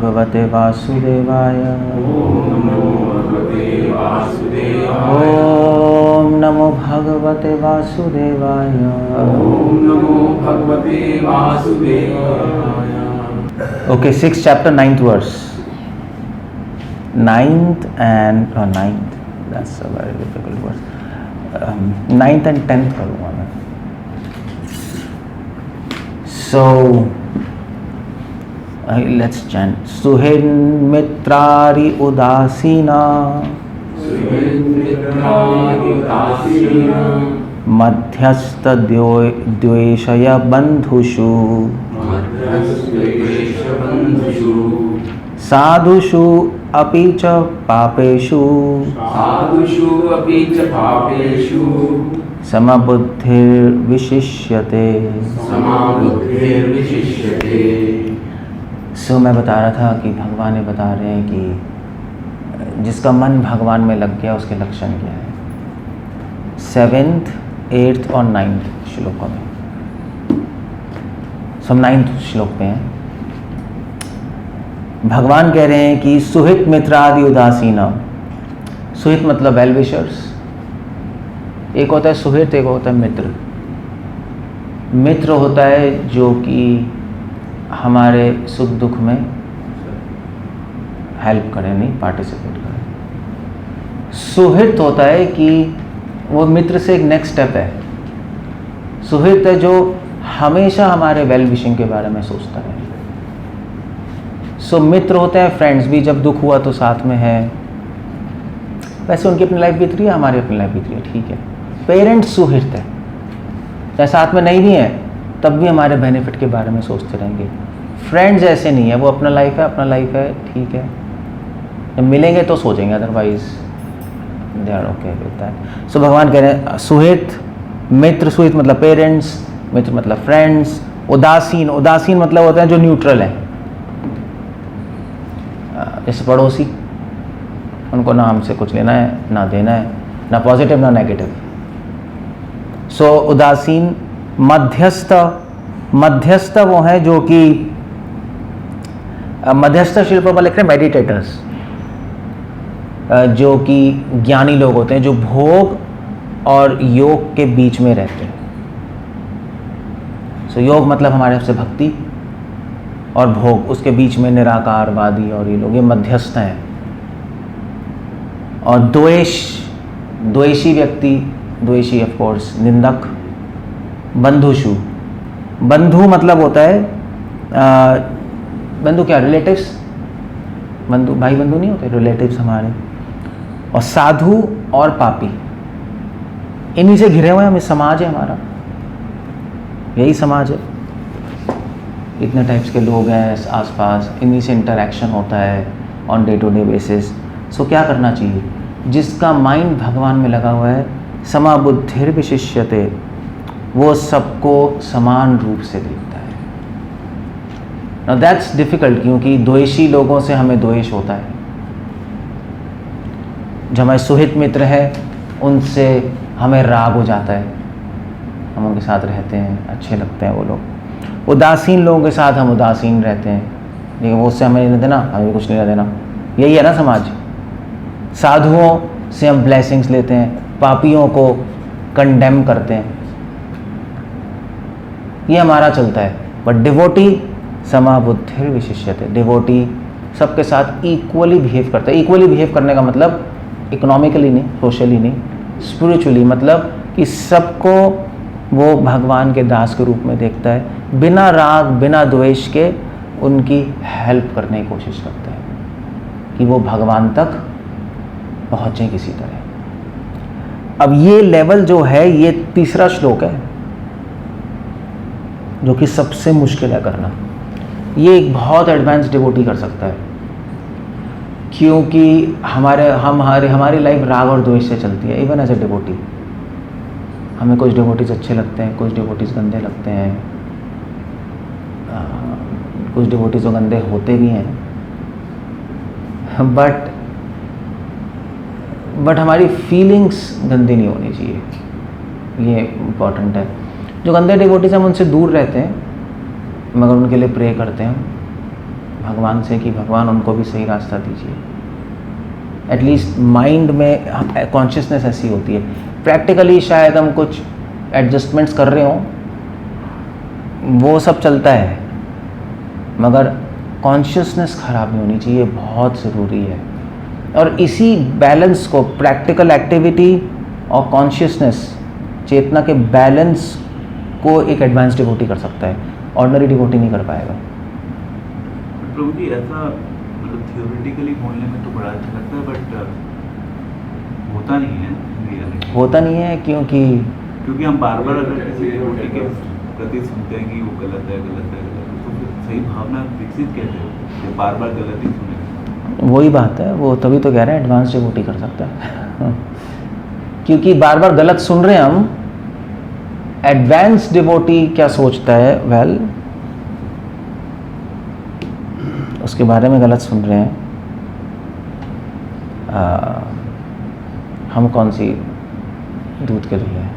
भगवते वासुदेवाय। ओम नमो भगवते वासुदेवाय। Okay, 6th chapter, 9th verse. 9th and 9th. That's a very difficult verse. 9th and 10th करूँगा मैं. So let's chant. Suhin mitrari udasina. Madhyastha dveshaya bandhushu. साधुषु अपि च पापेषु समबुद्धिर्विशिष्यते। सो मैं बता रहा था कि भगवान ने बता रहे हैं कि जिसका मन भगवान में लग गया उसके लक्षण क्या है। 7th, 8th और 9th श्लोकों में। हम 9th श्लोक पे हैं। भगवान कह रहे हैं कि सुहित मित्र आदि उदासीना। सुहित मतलब वेल विशर्स। एक होता है सुहित, एक होता है मित्र। मित्र होता है जो कि हमारे सुख दुख में हेल्प करे, नहीं पार्टिसिपेट करे। सुहित होता है कि वो मित्र से एक नेक्स्ट स्टेप है। सुहित है जो हमेशा हमारे वेल विशिंग के बारे में सोचता है। सो मित्र होते हैं फ्रेंड्स भी, जब दुख हुआ तो साथ में है। वैसे उनकी अपनी लाइफ बीत रही है, हमारी अपनी लाइफ बीत रही है, ठीक है। पेरेंट्स सुहित है, चाहे साथ में नहीं भी हैं तब भी हमारे बेनिफिट के बारे में सोचते रहेंगे। फ्रेंड्स ऐसे नहीं है, वो अपना लाइफ है, ठीक है। जब मिलेंगे तो सोचेंगे, otherwise they are okay with that. So भगवान कह रहे हैं सुहित मित्र। सुहित मतलब पेरेंट्स, मित्र मतलब फ्रेंड्स। उदासीन, उदासीन मतलब होता है जो न्यूट्रल है। जैसे पड़ोसी, उनको ना हमसे कुछ लेना है ना देना है, ना पॉजिटिव ना नेगेटिव। सो उदासीन। मध्यस्थ, मध्यस्थ वो है जो कि मध्यस्थ शिल्प पर लिख रहे हैं मेडिटेटर्स, जो कि ज्ञानी लोग होते हैं, जो भोग और योग के बीच में रहते हैं। सो योग मतलब हमारे से भक्ति, और भोग उसके बीच में निराकारवादी और ये लोग, ये मध्यस्थ हैं। और द्वेष, द्वेषी व्यक्ति, द्वेषी ऑफ कोर्स, निंदक। बंधुषु, बंधु मतलब होता है बंधु क्या, रिलेटिव्स। बंधु भाई बंधु नहीं होते, रिलेटिव्स हमारे। और साधु और पापी, इन्हीं से घिरे हुए हम। इस समाज है हमारा, यही समाज है। इतने टाइप्स के लोग हैं आसपास, इन्हीं से इंटरेक्शन होता है on day to day basis. So क्या करना चाहिए? जिसका माइंड भगवान में लगा हुआ है, समबुद्धिर्विशिष्यते, वो सबको समान रूप से देखता है। नाउ दैट्स डिफिकल्ट, क्योंकि द्वेषी लोगों से हमें द्वेष होता है। जो हमारे सुहित मित्र है उनसे हमें राग हो जाता है, हम उनके साथ रहते हैं, अच्छे लगते हैं वो लोग। उदासीन लोगों के साथ हम उदासीन रहते हैं, लेकिन वो उससे हमें नहीं देना, हमें कुछ नहीं देना। यही है ना समाज। साधुओं से हम ब्लेसिंग्स लेते हैं, पापियों को कंडेम करते हैं, ये हमारा चलता है। बट डिवोटी समबुद्धिर्विशिष्यते, डिवोटी सबके साथ इक्वली बिहेव करता है। इक्वली बिहेव करने का मतलब इकोनॉमिकली नहीं, सोशली नहीं, स्पिरिचुअली, मतलब कि सबको वो भगवान के दास के रूप में देखता है, बिना राग बिना द्वेष के उनकी हेल्प करने की कोशिश करता है कि वो भगवान तक पहुँचे किसी तरह। अब ये लेवल जो है, ये तीसरा श्लोक है जो कि सबसे मुश्किल है करना। ये एक बहुत एडवांस डिवोटी कर सकता है, क्योंकि हमारी लाइफ राग और द्वेष से चलती है। इवन एज ए डिवोटी हमें कुछ डिवोटीज अच्छे लगते हैं, कुछ डिवोटीज गंदे लगते हैं, कुछ डिवोटीज तो गंदे होते भी हैं। बट हमारी फीलिंग्स गंदी नहीं होनी चाहिए, ये इम्पॉर्टेंट है। जो गंदे डिवोटीज हम उनसे दूर रहते हैं, मगर उनके लिए प्रे करते हैं। भगवान से कि भगवान उनको भी सही रास्ता दीजिए। एटलीस्ट माइंड में कॉन्शियसनेस ऐसी होती है। प्रैक्टिकली शायद हम कुछ एडजस्टमेंट्स कर रहे हों, वो सब चलता है, मगर कॉन्शियसनेस ख़राब नहीं होनी चाहिए, बहुत ज़रूरी है। और इसी बैलेंस को, प्रैक्टिकल एक्टिविटी और कॉन्शियसनेस, चेतना के बैलेंस को एक एडवांस डिवोटी कर सकता है, ऑर्डिनरी डिवोटी नहीं कर पाएगा। प्रभु जी ऐसा मतलब थियोरेटिकली बोलने में तो बड़ा अच्छा लगता है, बट होता नहीं है रियलिटी। होता नहीं है क्योंकि हम बार बार अगर किसी डिवोटी के प्रति सुनते हैं कि वो गलत है गलत है गलत है, तो फिर सही भावना विकसित कैसे हो जब बार बार गलत ही सुने? वही बात है, वो तभी तो कह रहे हैं एडवांस डिवोटी कर सकता है क्योंकि बार बार गलत सुन रहे हैं हम। एडवांस डिवोटी क्या सोचता है, वेल उसके बारे में गलत सुन रहे हैं। हम कौन सी दूध के धुले हैं,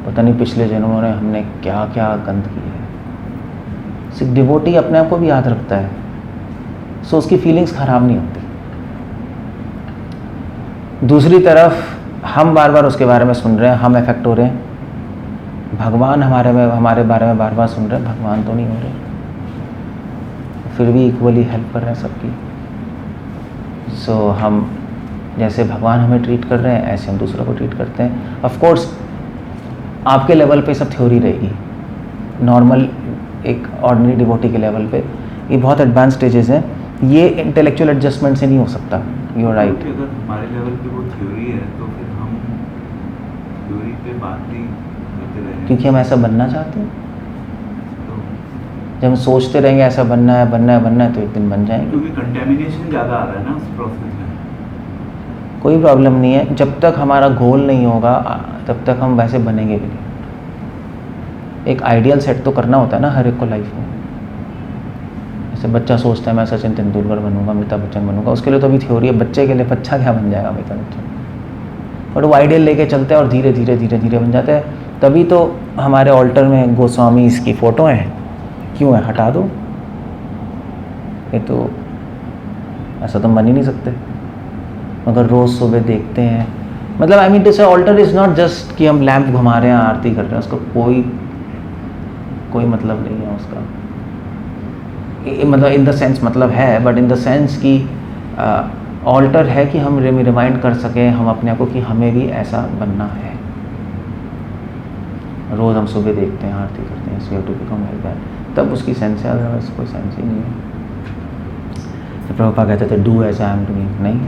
पता नहीं पिछले जन्मों में हमने क्या क्या गंद की है। सिर्फ डिवोटी अपने आप को भी याद रखता है, सो उसकी फीलिंग्स खराब नहीं होती। दूसरी तरफ हम बार बार उसके बारे में सुन रहे हैं, हम इफेक्ट हो रहे हैं। भगवान हमारे बारे में बार बार सुन रहे हैं, भगवान तो नहीं हो रहे, फिर भी इक्वली हेल्प कर रहे हैं सबकी। सो हम जैसे भगवान हमें ट्रीट कर रहे हैं, ऐसे हम दूसरों को ट्रीट करते हैं। ऑफ कोर्स आपके लेवल पे सब थ्योरी रहेगी, नॉर्मल एक ऑर्डिनरी डिवोटी के लेवल पे ये बहुत एडवांस स्टेजेस हैं, ये इंटेलेक्चुअल एडजस्टमेंट से नहीं हो सकता। You are right. अगर हमारे लेवल पे वो थ्योरी है तो फिर हम थ्योरी पे बात नहीं करते रहेंगे, क्योंकि हम ऐसा बनना चाहते हैं। तो जब हम सोचते रहेंगे ऐसा बनना है बनना है बनना है, तो एक दिन बन जाएंगे। क्योंकि कंटेमिनेशन ज़्यादा आ रहा है ना उस प्रोसेस में। कोई प्रॉब्लम नहीं है, जब तक हमारा गोल नहीं होगा तब तक हम वैसे बनेंगे भी नहीं। एक आइडियल सेट तो करना होता है ना हर एक को लाइफ में। जैसे बच्चा सोचता है मैं सचिन तेंदुलकर बनूंगा, अमिताभ बच्चन बनूंगा, उसके लिए तो अभी थ्योरी है। बच्चे के लिए बच्चा क्या बन जाएगा अमिताभ बच्चन, बट वो आइडियल लेके चलते हैं और धीरे धीरे धीरे धीरे बन जाते हैं। तभी तो हमारे ऑल्टर में गोस्वामी इसकी फ़ोटो हैं, क्यों है, हटा दो, ये तो ऐसा तो बन ही नहीं सकते। मगर रोज़ सुबह देखते हैं, मतलब आई मीन टू से ऑल्टर इज़ नॉट जस्ट कि हम लैंप घुमा रहे हैं आरती कर रहे हैं, उसका कोई मतलब नहीं है उसका। मतलब इन द सेंस मतलब है, बट इन द सेंस कि ऑल्टर है कि हम रिमाइंड कर सकें हम अपने आप को कि हमें भी ऐसा बनना है। रोज़ हम सुबह देखते हैं, आरती करते हैं, सो टू बिकम लाइक दैट, तब उसकी सेंस है, अदरवाइज कोई सेंस ही नहीं है। तो प्रभुपाद कहते थे do as I am doing, नहीं,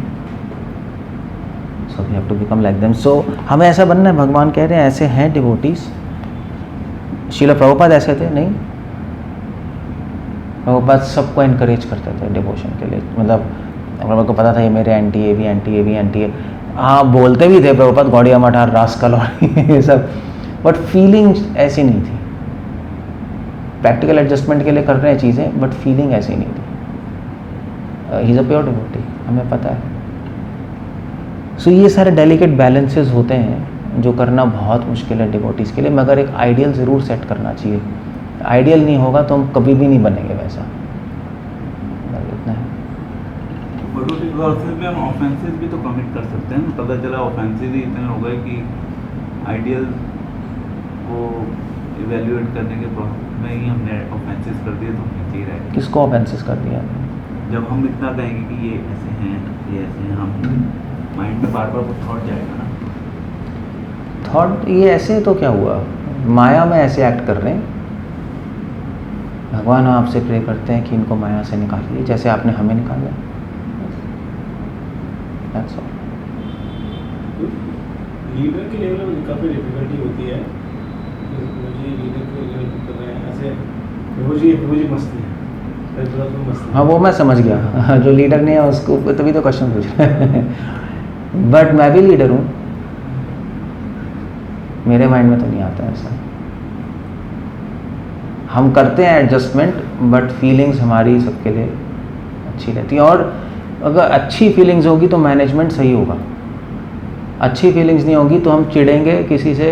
so we have to become like them. So हमें ऐसा बनना है, भगवान कह रहे हैं ऐसे हैं डिवोटीज। शीला प्रभुपाद ऐसे थे नहीं, प्रभुपाद सबको इनकरेज करते थे डिवोशन के लिए। मतलब प्रभुपाद को पता था ये मेरे एंटी, ये भी एंटी, ये भी एंटी है। हाँ बोलते भी थे प्रभुपाद गौड़िया मठार रास्कल और ये सब, बट फीलिंग्स ऐसी नहीं थी। प्रैक्टिकल एडजस्टमेंट के लिए कर रहे हैं चीज़ें, बट फीलिंग ऐसी नहीं थी। He is a pure devotee, हमें पता है। सो ये सारे डेलिकेट बैलेंसेस होते हैं जो करना बहुत मुश्किल है डिवोटीज़ के लिए, मगर एक आइडियल ज़रूर सेट करना चाहिए। आइडियल नहीं होगा तो हम कभी भी नहीं बनेंगे वैसा, इतना है। में हम ऑफेंसेस भी तो कमिट कर सकते हैं, पता चला ऑफेंसेस ही इतने हो गए कि आइडियल को इवेल्युएट करने के प्रोसेस में ही हमने ऑफेंसेस कर दिए, तो हम नीचे ही रह गए। किसको ऑफेंसेस कर दिया? जब हम इतना कहेंगे कि ये ऐसे हैं, ये ऐसे हैं, हम माइंड में बार बार वो थॉट जाएगा ना। थॉट ये ऐसे तो क्या हुआ, माया में ऐसे एक्ट कर रहे हैं। भगवान आपसे प्रे करते हैं कि इनको माया से निकालिए, जैसे आपने हमें निकाला। That's all. लीडर के लेवल में काफ़ी डिफिकल्टी होती है। मुझे लीडर के लेवल पे कर रहे हैं ऐसे, वो जी मस्ती है। हाँ वो मैं समझ गया जो लीडर नहीं है उसको, तभी तो क्वेश्चन पूछ रहे हैं। बट मैं भी लीडर हूँ, मेरे माइंड में तो नहीं आता ऐसा। हम करते हैं एडजस्टमेंट, बट फीलिंग्स हमारी सबके लिए अच्छी रहती है। और अगर अच्छी फीलिंग्स होगी तो मैनेजमेंट सही होगा। अच्छी फीलिंग्स नहीं होगी तो हम चिढ़ेंगे किसी से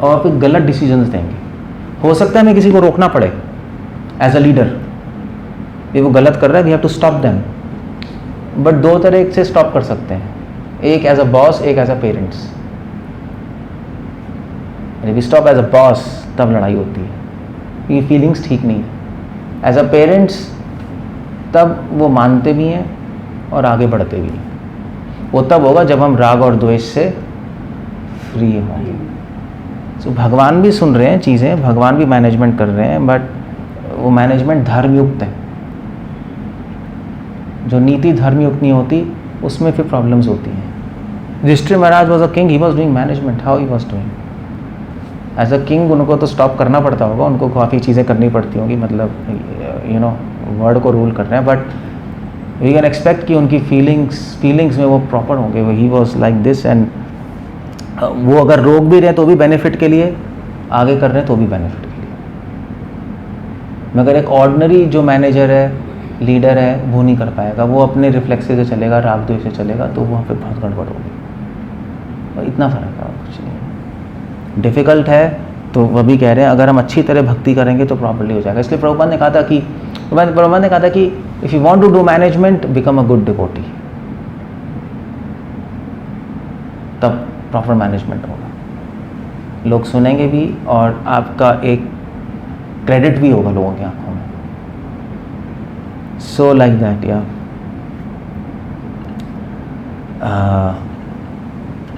और फिर गलत डिसीजंस देंगे। हो सकता है हमें किसी को रोकना पड़े, एज अ लीडर। ये वो गलत कर रहा है, we have to stop them. But दो तरह से स्टॉप कर सकते हैं, एक एज अ बॉस, एक as a parents. We stop as a boss तब लड़ाई होती है, ये फीलिंग्स ठीक नहीं है। एज अ पेरेंट्स तब वो मानते भी हैं और आगे बढ़ते भी हैं। वो तब होगा जब हम राग और द्वेष से फ्री होंगे। तो भगवान भी सुन रहे हैं चीज़ें, भगवान भी मैनेजमेंट कर रहे हैं, बट वो मैनेजमेंट धर्मयुक्त है। जो नीति धर्मयुक्त नहीं होती उसमें फिर प्रॉब्लम्स होती हैं। Yudhishthira Maharaj was a king, he was doing management, how he was doing as a king. उनको तो स्टॉप करना पड़ता होगा, उनको काफ़ी चीज़ें करनी पड़ती होंगी, मतलब यू नो वर्ड को रूल कर रहे हैं, बट वी कैन एक्सपेक्ट कि उनकी फीलिंग्स में वो प्रॉपर होंगे। He was like this, and वो अगर रोक भी रहे हैं तो भी बेनिफिट के लिए, आगे कर रहे हैं तो भी बेनिफिट के लिए। मगर एक ऑर्डिनरी जो मैनेजर है, लीडर है, वो नहीं कर पाएगा। वो अपने रिफ्लेक्सेस से चलेगा, राग द्वेष से चलेगा, तो वहाँ पे बहुत गड़बड़ होगी। और इतना फ़र्क है, कुछ नहीं। डिफ़िकल्ट है तो वह भी कह रहे हैं, अगर हम अच्छी तरह भक्ति करेंगे तो प्रॉपर्ली हो जाएगा। इसलिए प्रभुपाद ने कहा था कि if you want to do management, become a good devotee, तब प्रॉपर मैनेजमेंट होगा। लोग सुनेंगे भी और आपका एक क्रेडिट भी होगा लोगों की आंखों में। सो लाइक दैट, या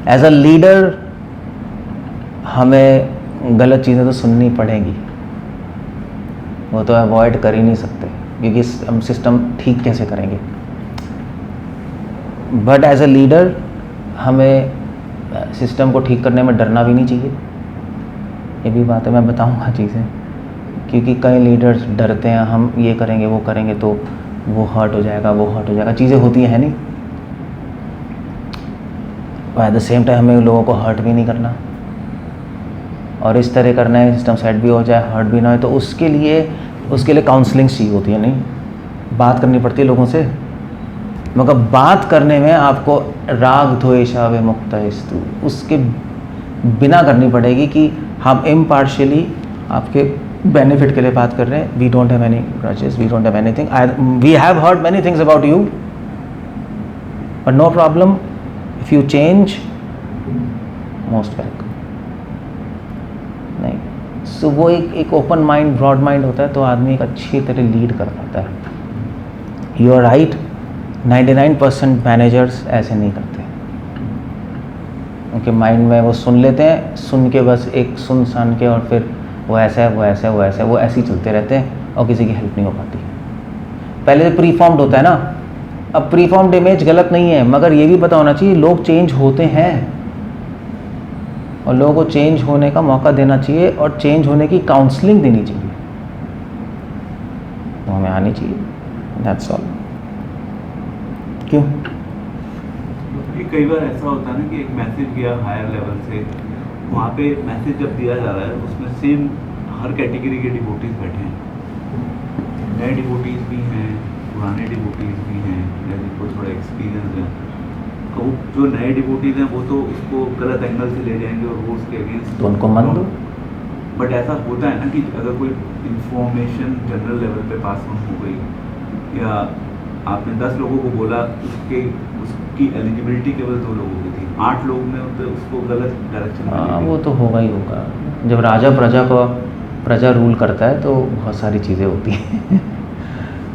एज अ लीडर हमें गलत चीज़ें तो सुननी पड़ेंगी, वो तो अवॉइड कर ही नहीं सकते, क्योंकि हम सिस्टम ठीक कैसे करेंगे। बट एज अ लीडर हमें सिस्टम को ठीक करने में डरना भी नहीं चाहिए। ये भी बात है, मैं बताऊंगा चीज़ें, क्योंकि कई लीडर्स डरते हैं, हम ये करेंगे वो करेंगे तो वो हर्ट हो जाएगा, वो हर्ट हो जाएगा। चीज़ें होती हैं नहीं, और एट द सेम टाइम हमें लोगों को हर्ट भी नहीं करना, और इस तरह करना है सिस्टम सेट भी हो जाए, हर्ट भी ना हो। तो उसके लिए काउंसलिंग चाहिए होती है, नहीं बात करनी पड़ती है लोगों से। मगर बात करने में आपको राग द्वेषा विमुक्तस्तु उसके बिना करनी पड़ेगी, कि हम इम्पार्शियली आपके बेनिफिट के लिए बात कर रहे हैं। We don't have any grudges, we don't have anything, we have heard many things about you, but no problem, if you change, most welcome. नहीं, सो वो एक ओपन माइंड, ब्रॉड माइंड होता है, तो आदमी एक अच्छी तरह लीड कर पाता है। यू आर राइट, 99% मैनेजर्स ऐसे नहीं करते। उनके माइंड में वो सुन लेते हैं, सुन के बस एक सुन के, और फिर वो ऐसा है, वो ऐसा है, वो ऐसा है, वो ऐसे ही चलते रहते हैं, और किसी की हेल्प नहीं हो पाती। पहले तो प्रीफॉर्म्ड होता है ना। अब प्रीफॉर्म्ड इमेज गलत नहीं है, मगर ये भी पता होना चाहिए लोग चेंज होते हैं, और लोगों को चेंज होने का मौका देना चाहिए, और चेंज होने की काउंसलिंग देनी चाहिए, तो हमें आनी चाहिए। That's all. क्यों? क्योंकि कई बार ऐसा होता है ना कि एक मैसेज गया हायर लेवल से, वहाँ पे मैसेज जब दिया जा रहा है, उसमें सेम हर कैटेगरी के डिवोटीज बैठे हैं, नए डिवोटीज भी हैं, पुराने डिवोटीज भी हैं, या जिनको थोड़ा एक्सपीरियंस है। तो जो नए डिवोटीज हैं वो तो उसको गलत एंगल से ले जाएंगे और वो उसके अगेंस्ट, तो उनको मन दो। बट ऐसा होता है ना कि अगर कोई इंफॉर्मेशन जनरल लेवल पे पास ऑन हो गई, या आपने 10 लोगों को बोला, उसकी एलिजिबिलिटी केवल 2 लोगों की थी, 8 लोग ने उसको गलत डायरेक्शन में ले वो तो होगा ही होगा। जब राजा प्रजा रूल करता है तो बहुत सारी चीज़ें होती हैं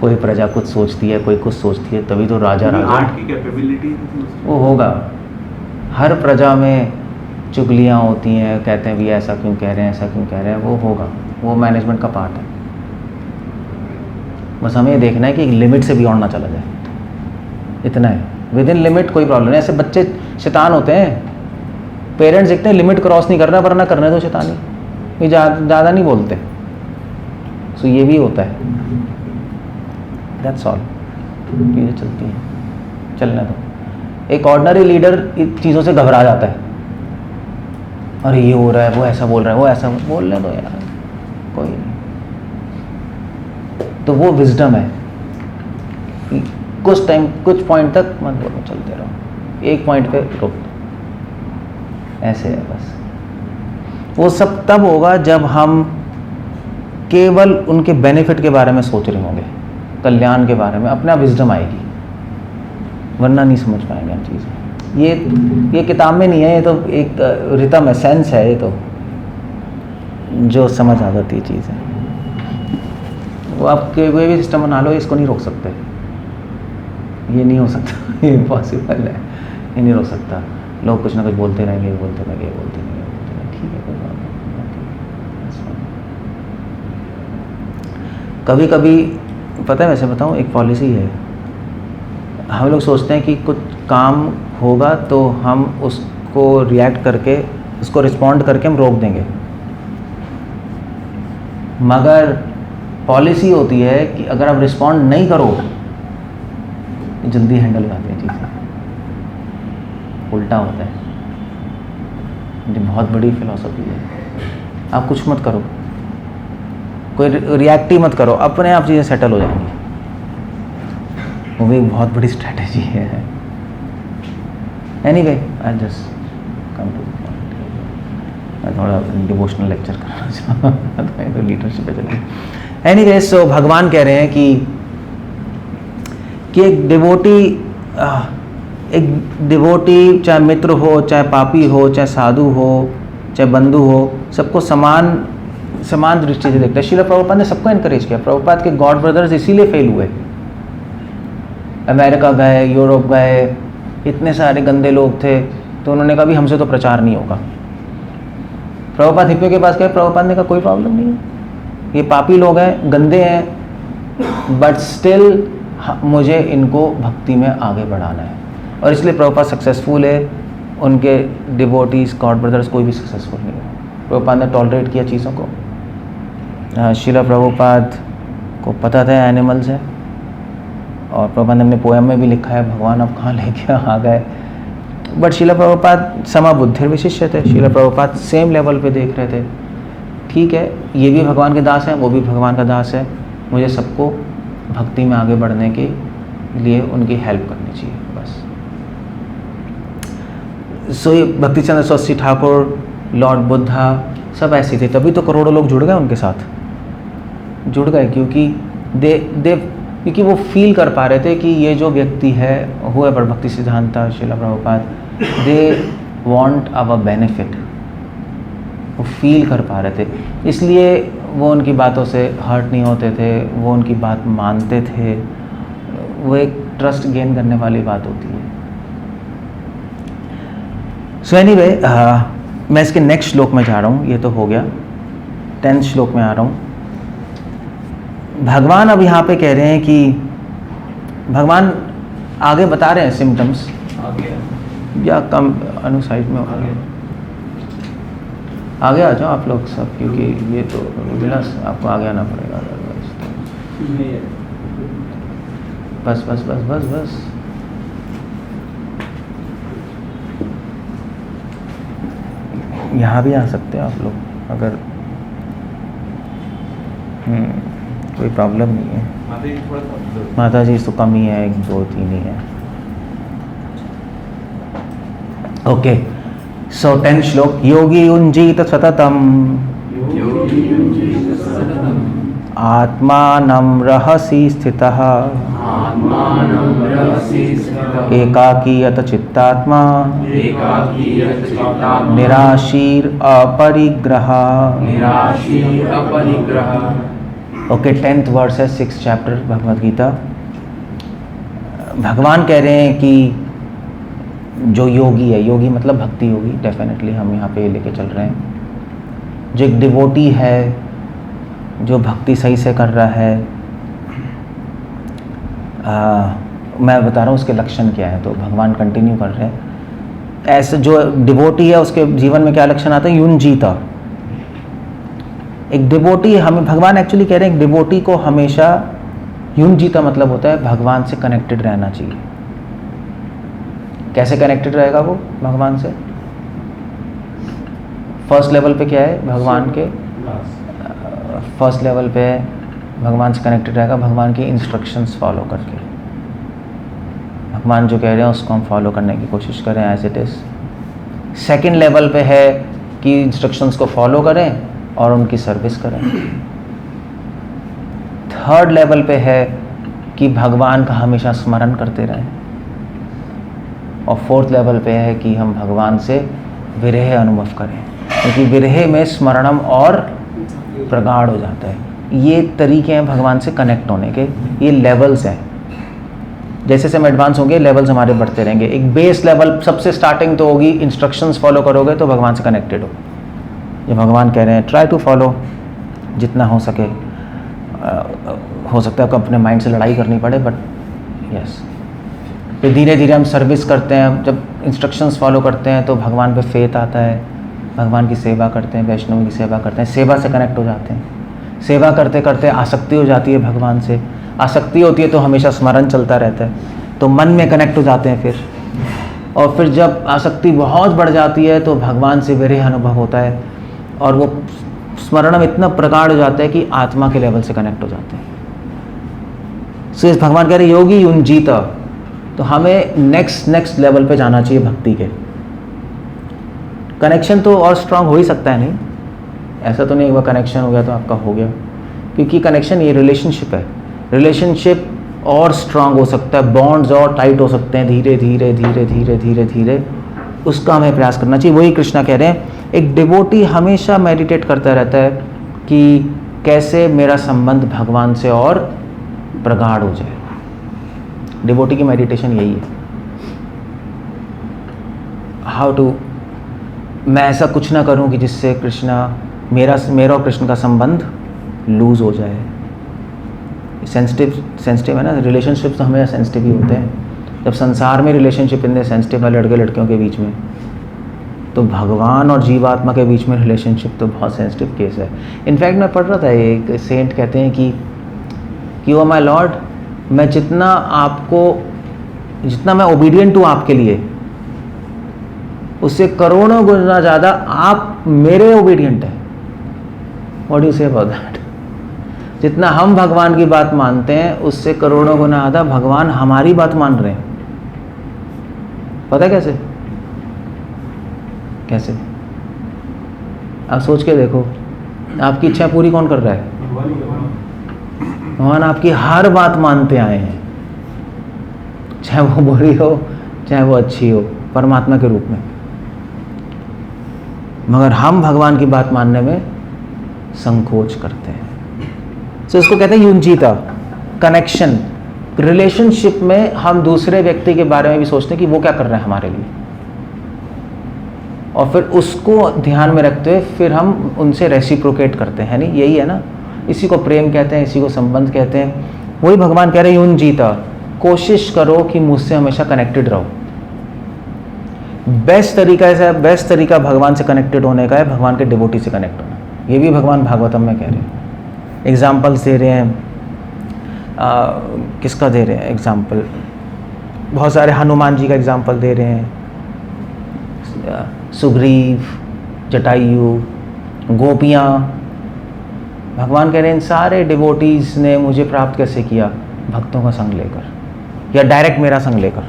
कोई प्रजा कुछ सोचती है, कोई कुछ सोचती है, तभी तो राजा 8 की कैपेबिलिटी वो होगा। हर प्रजा में चुगलियाँ होती हैं, कहते हैं भी ऐसा क्यों कह रहे हैं, ऐसा क्यों कह रहे हैं, वो होगा, वो मैनेजमेंट का पार्ट है। बस हमें ये देखना है कि एक लिमिट से बियॉन्ड ना चला जाए, इतना है। विद इन लिमिट कोई प्रॉब्लम नहीं। ऐसे बच्चे शैतान होते हैं, पेरेंट्स देखते हैं लिमिट क्रॉस नहीं करना, वरना करने तो शैतानी, ये ज़्यादा नहीं बोलते। सो ये भी होता है। That's all. चीज़ें चलती हैं, चलने दो। एक ऑर्डिनरी लीडर इन चीज़ों से घबरा जाता है, अरे ये हो रहा है, वो ऐसा बोल रहा है, वो ऐसा बोलने दो यार, कोई नहीं। तो वो विजडम है, कुछ टाइम, कुछ पॉइंट तक मत बोलो, चलते रहो, एक पॉइंट पे रोक दो, ऐसे है बस। वो सब तब होगा जब हम केवल उनके बेनिफिट के बारे में सोच रहे होंगे, कल्याण के बारे में, अपना विजडम आएगी, वरना नहीं समझ पाएंगे हम चीज़ें। ये किताब में नहीं है, ये तो एक रिदम है, सेंस है, ये तो जो समझ आ जाती है चीज़ें। वो आप कोई भी सिस्टम बना लो, इसको नहीं रोक सकते, ये नहीं हो सकता, ये इम्पॉसिबल है, ये नहीं रोक सकता। लोग कुछ ना कुछ बोलते रहेंगे, बोलते रहेंगे, ठीक है, कोई बात नहीं। कभी कभी पता है, वैसे बताऊँ, एक पॉलिसी है, हम लोग सोचते हैं कि कुछ काम होगा तो हम उसको रिएक्ट करके, उसको रिस्पॉन्ड करके हम रोक देंगे, मगर पॉलिसी होती है कि अगर आप रिस्पॉन्ड नहीं करो तो जल्दी हैंडल हो जाती है चीज़ें, उल्टा होता है। ये बहुत बड़ी फिलॉसफी है। आप कुछ मत करो, कोई रिएक्ट ही मत करो, अपने आप चीज़ें सेटल हो जाएंगी। वो भी एक बहुत बड़ी स्ट्रैटेजी है। Anyway, I just come to मैं थोड़ा डिवोशनल लेक्चर करना चाहता हूँ, तो लीडरशिप पे चलेंगे। एनीवे, सो भगवान कह रहे हैं कि एक डिवोटी चाहे मित्र हो, चाहे पापी हो, चाहे साधु हो, चाहे बंधु हो, सबको समान दृष्टि से देखता है। श्रील प्रभुपाद ने सबको इनकरेज किया। प्रभुपाद के गॉड ब्रदर्स इसीलिए फेल हुए, अमेरिका गए, यूरोप गए, इतने सारे गंदे लोग थे, तो उन्होंने कहा भी हमसे तो प्रचार नहीं होगा। प्रभुपाद हिप्पी के पास गए, प्रभुपाद ने कहा कोई प्रॉब्लम नहीं है, ये पापी लोग हैं, गंदे हैं, बट स्टिल मुझे इनको भक्ति में आगे बढ़ाना है। और इसलिए प्रभुपाद सक्सेसफुल है, उनके डिवोटीज गॉड ब्रदर्स कोई भी सक्सेसफुल नहीं है। प्रभुपाद ने टॉलरेट किया चीज़ों को। श्रील प्रभुपाद को पता था एनिमल्स है, और प्रभुपाद ने अपने पोएम में भी लिखा है भगवान अब कहाँ लेके आ गए। बट श्रील प्रभुपाद समबुद्धि विशिष्य थे। श्रील प्रभुपाद सेम लेवल पे देख रहे थे, ठीक है, ये भी भगवान के दास हैं, वो भी भगवान का दास है, मुझे सबको भक्ति में आगे बढ़ने के लिए उनकी हेल्प करनी चाहिए, बस। सो ये भक्ति चंद्र सरस्वती ठाकुर, लॉर्ड बुद्धा, सब ऐसे थे, तभी तो करोड़ों लोग जुड़ गए उनके साथ, जुड़ गए क्योंकि वो फील कर पा रहे थे कि ये जो व्यक्ति है, हुए पर Bhakti Siddhanta Srila Prabhupada, they want our benefit, वो फील कर पा रहे थे, इसलिए वो उनकी बातों से हर्ट नहीं होते थे, वो उनकी बात मानते थे। वो एक ट्रस्ट गेन करने वाली बात होती है। सो एनीवे, मैं इसके नेक्स्ट श्लोक में जा रहा हूँ, ये तो हो गया, 10th श्लोक में आ रहा हूँ। भगवान अब यहाँ पे कह रहे हैं कि भगवान आगे बता रहे हैं सिम्टम्स, या कम अनुसाइड में आगे आ जाओ आप लोग सब, क्योंकि ये तो बिना आपको आगे आना पड़ेगा, बस बस बस बस बस। यहाँ भी आ सकते हो आप लोग, अगर कोई प्रॉब्लम नहीं है। माता जी तो कम ही है, 1 2 3 ही है। ओके, सो 10th श्लोक। योगी युञ्जीत सततम आत्मानं रहसि स्थितः एकाकीयत चित्तात्मा निराशीर अपरिग्रह। ओके, 10th वर्स है 6th चैप्टर भगवद गीता। भगवान कह रहे हैं कि जो योगी है, योगी मतलब भक्ति योगी, डेफिनेटली हम यहाँ पे लेके चल रहे हैं, जो एक डिवोटी है, जो भक्ति सही से कर रहा है, मैं बता रहा हूँ उसके लक्षण क्या है, तो भगवान कंटिन्यू कर रहे हैं। ऐसे जो डिवोटी है उसके जीवन में क्या लक्षण आता है? युञ्जीता। एक डिवोटी, हमें भगवान एक्चुअली कह रहे हैं, एक डिवोटी को हमेशा युञ्जीता मतलब होता है भगवान से कनेक्टेड रहना चाहिए। कैसे कनेक्टेड रहेगा वो भगवान से? फर्स्ट लेवल पे क्या है भगवान के? फर्स्ट लेवल पे भगवान से कनेक्टेड रहेगा भगवान की इंस्ट्रक्शंस फॉलो करके। भगवान जो कह रहे हैं उसको हम फॉलो करने की कोशिश करें as it is. Second level पे है कि इंस्ट्रक्शंस को फॉलो करें और उनकी सर्विस करें। थर्ड लेवल पे है कि भगवान का हमेशा स्मरण करते रहें, और फोर्थ लेवल पे है कि हम भगवान से विरह अनुभव करें, क्योंकि विरह में स्मरणम और प्रगाढ़ हो जाता है। ये तरीके हैं भगवान से कनेक्ट होने के, ये लेवल्स हैं। जैसे से हम एडवांस होंगे लेवल्स हमारे बढ़ते रहेंगे। एक बेस लेवल सबसे स्टार्टिंग तो होगी, इंस्ट्रक्शंस फॉलो करोगे तो भगवान से कनेक्टेड हो। ये भगवान कह रहे हैं ट्राई टू फॉलो जितना हो सके। हो सकता है आपको अपने माइंड से लड़ाई करनी पड़े, बट यस। फिर धीरे धीरे हम सर्विस करते हैं, जब इंस्ट्रक्शंस फॉलो करते हैं तो भगवान पे फेथ आता है, भगवान की सेवा करते हैं, वैष्णव की सेवा करते हैं, सेवा से कनेक्ट हो जाते हैं। सेवा करते करते आसक्ति हो जाती है भगवान से, आसक्ति होती है तो हमेशा स्मरण चलता रहता है, तो मन में कनेक्ट हो जाते हैं फिर। और फिर जब आसक्ति बहुत बढ़ जाती है तो भगवान से विरह अनुभव होता है, और वो स्मरण में इतना प्रगाढ़ हो जाता है कि आत्मा के लेवल से कनेक्ट हो जाते हैं। सो इस भगवान कह रहे योगी युंजीत, तो हमें नेक्स्ट लेवल पे जाना चाहिए भक्ति के। कनेक्शन तो और स्ट्रांग हो ही सकता है, नहीं ऐसा तो नहीं एक बार कनेक्शन हो गया तो आपका हो गया, क्योंकि कनेक्शन ये रिलेशनशिप है। रिलेशनशिप और स्ट्रांग हो सकता है, बॉन्ड्स और टाइट हो सकते हैं धीरे धीरे धीरे धीरे धीरे धीरे, उसका हमें प्रयास करना चाहिए। वही कृष्णा कह रहे हैं, एक डिवोटी हमेशा मेडिटेट करता रहता है कि कैसे मेरा संबंध भगवान से और प्रगाढ़ हो जाए। डिवोटी की मेडिटेशन यही है, हाउ टू, मैं ऐसा कुछ ना करूं कि जिससे मेरा और कृष्ण का संबंध लूज हो जाए। सेंसिटिव है ना, रिलेशनशिप तो हमेशा सेंसिटिव ही होते हैं। जब संसार में रिलेशनशिप इतने सेंसिटिव है लड़के लड़कियों के बीच में, तो भगवान और जीवात्मा के बीच में रिलेशनशिप तो बहुत सेंसिटिव केस है। इनफैक्ट मैं पढ़ रहा था, एक सेंट कहते हैं कि ओ माय लॉर्ड, मैं जितना मैं ओबीडियंट हूँ आपके लिए, उससे करोड़ों गुना ज़्यादा आप मेरे ओबीडियंट हैं। What do you say about that? जितना हम भगवान की बात मानते हैं उससे करोड़ों गुना ज़्यादा भगवान हमारी बात मान रहे हैं। पता है कैसे? कैसे? आप सोच के देखो, आपकी इच्छा पूरी कौन कर रहा है? भगवान आपकी हर बात मानते आए हैं, चाहे वो बुरी हो चाहे वो अच्छी हो, परमात्मा के रूप में। मगर हम भगवान की बात मानने में संकोच करते हैं। तो इसको कहते हैं युंजीता, कनेक्शन। रिलेशनशिप में हम दूसरे व्यक्ति के बारे में भी सोचते हैं कि वो क्या कर रहा है हमारे लिए, और फिर उसको ध्यान में रखते हुए फिर हम उनसे रेसिप्रोकेट करते हैं। नहीं यही है ना, इसी को प्रेम कहते हैं, इसी को संबंध कहते हैं। वही भगवान कह रहे हैं युंजीता, कोशिश करो कि मुझसे हमेशा कनेक्टेड रहो। बेस्ट तरीका भगवान से कनेक्टेड होने का है भगवान के डिवोटी से कनेक्ट होना। ये भी भगवान भागवतम में कह रहे हैं। एग्जाम्पल्स दे रहे हैं, किसका दे रहे हैं एग्जाम्पल? बहुत सारे, हनुमान जी का एग्जाम्पल दे रहे हैं, सुग्रीव, जटायु, गोपियाँ। भगवान कह रहे हैं इन सारे डिवोटीज़ ने मुझे प्राप्त कैसे किया? भक्तों का संग लेकर, या डायरेक्ट मेरा संग लेकर।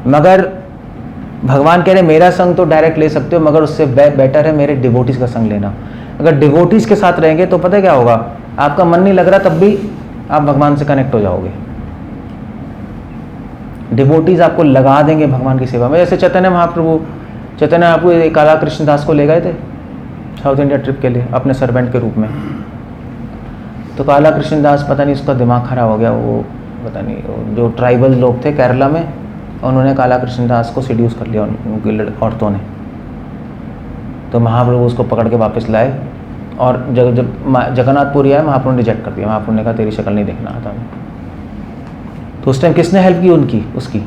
मगर भगवान कह रहे हैं मेरा संग तो डायरेक्ट ले सकते हो, मगर उससे बेटर है मेरे डिवोटीज़ का संग लेना। अगर डिवोटीज़ के साथ रहेंगे तो पता है क्या होगा, आपका मन नहीं लग रहा तब भी आप भगवान से कनेक्ट हो जाओगे। डिवोटीज़ आपको लगा देंगे भगवान की सेवा में। जैसे चैतन्य महाप्रभु काला कृष्णदास को ले गए थे साउथ इंडिया ट्रिप के लिए अपने सर्वेंट के रूप में। तो काला कृष्णदास पता नहीं उसका दिमाग खराब हो गया, वो पता नहीं, जो ट्राइबल लोग थे केरला में, उन्होंने काला कृष्णदास को सीड्यूस कर लिया उनकी औरतों ने। तो महाप्रभु उसको पकड़ के वापस लाए, और जब जगन्नाथपुरी आए महाप्रभु ने रिजेक्ट कर दिया। महाप्रभु ने कहा तेरी शक्ल नहीं देखना आता। तो उस टाइम किसने हेल्प की उसकी?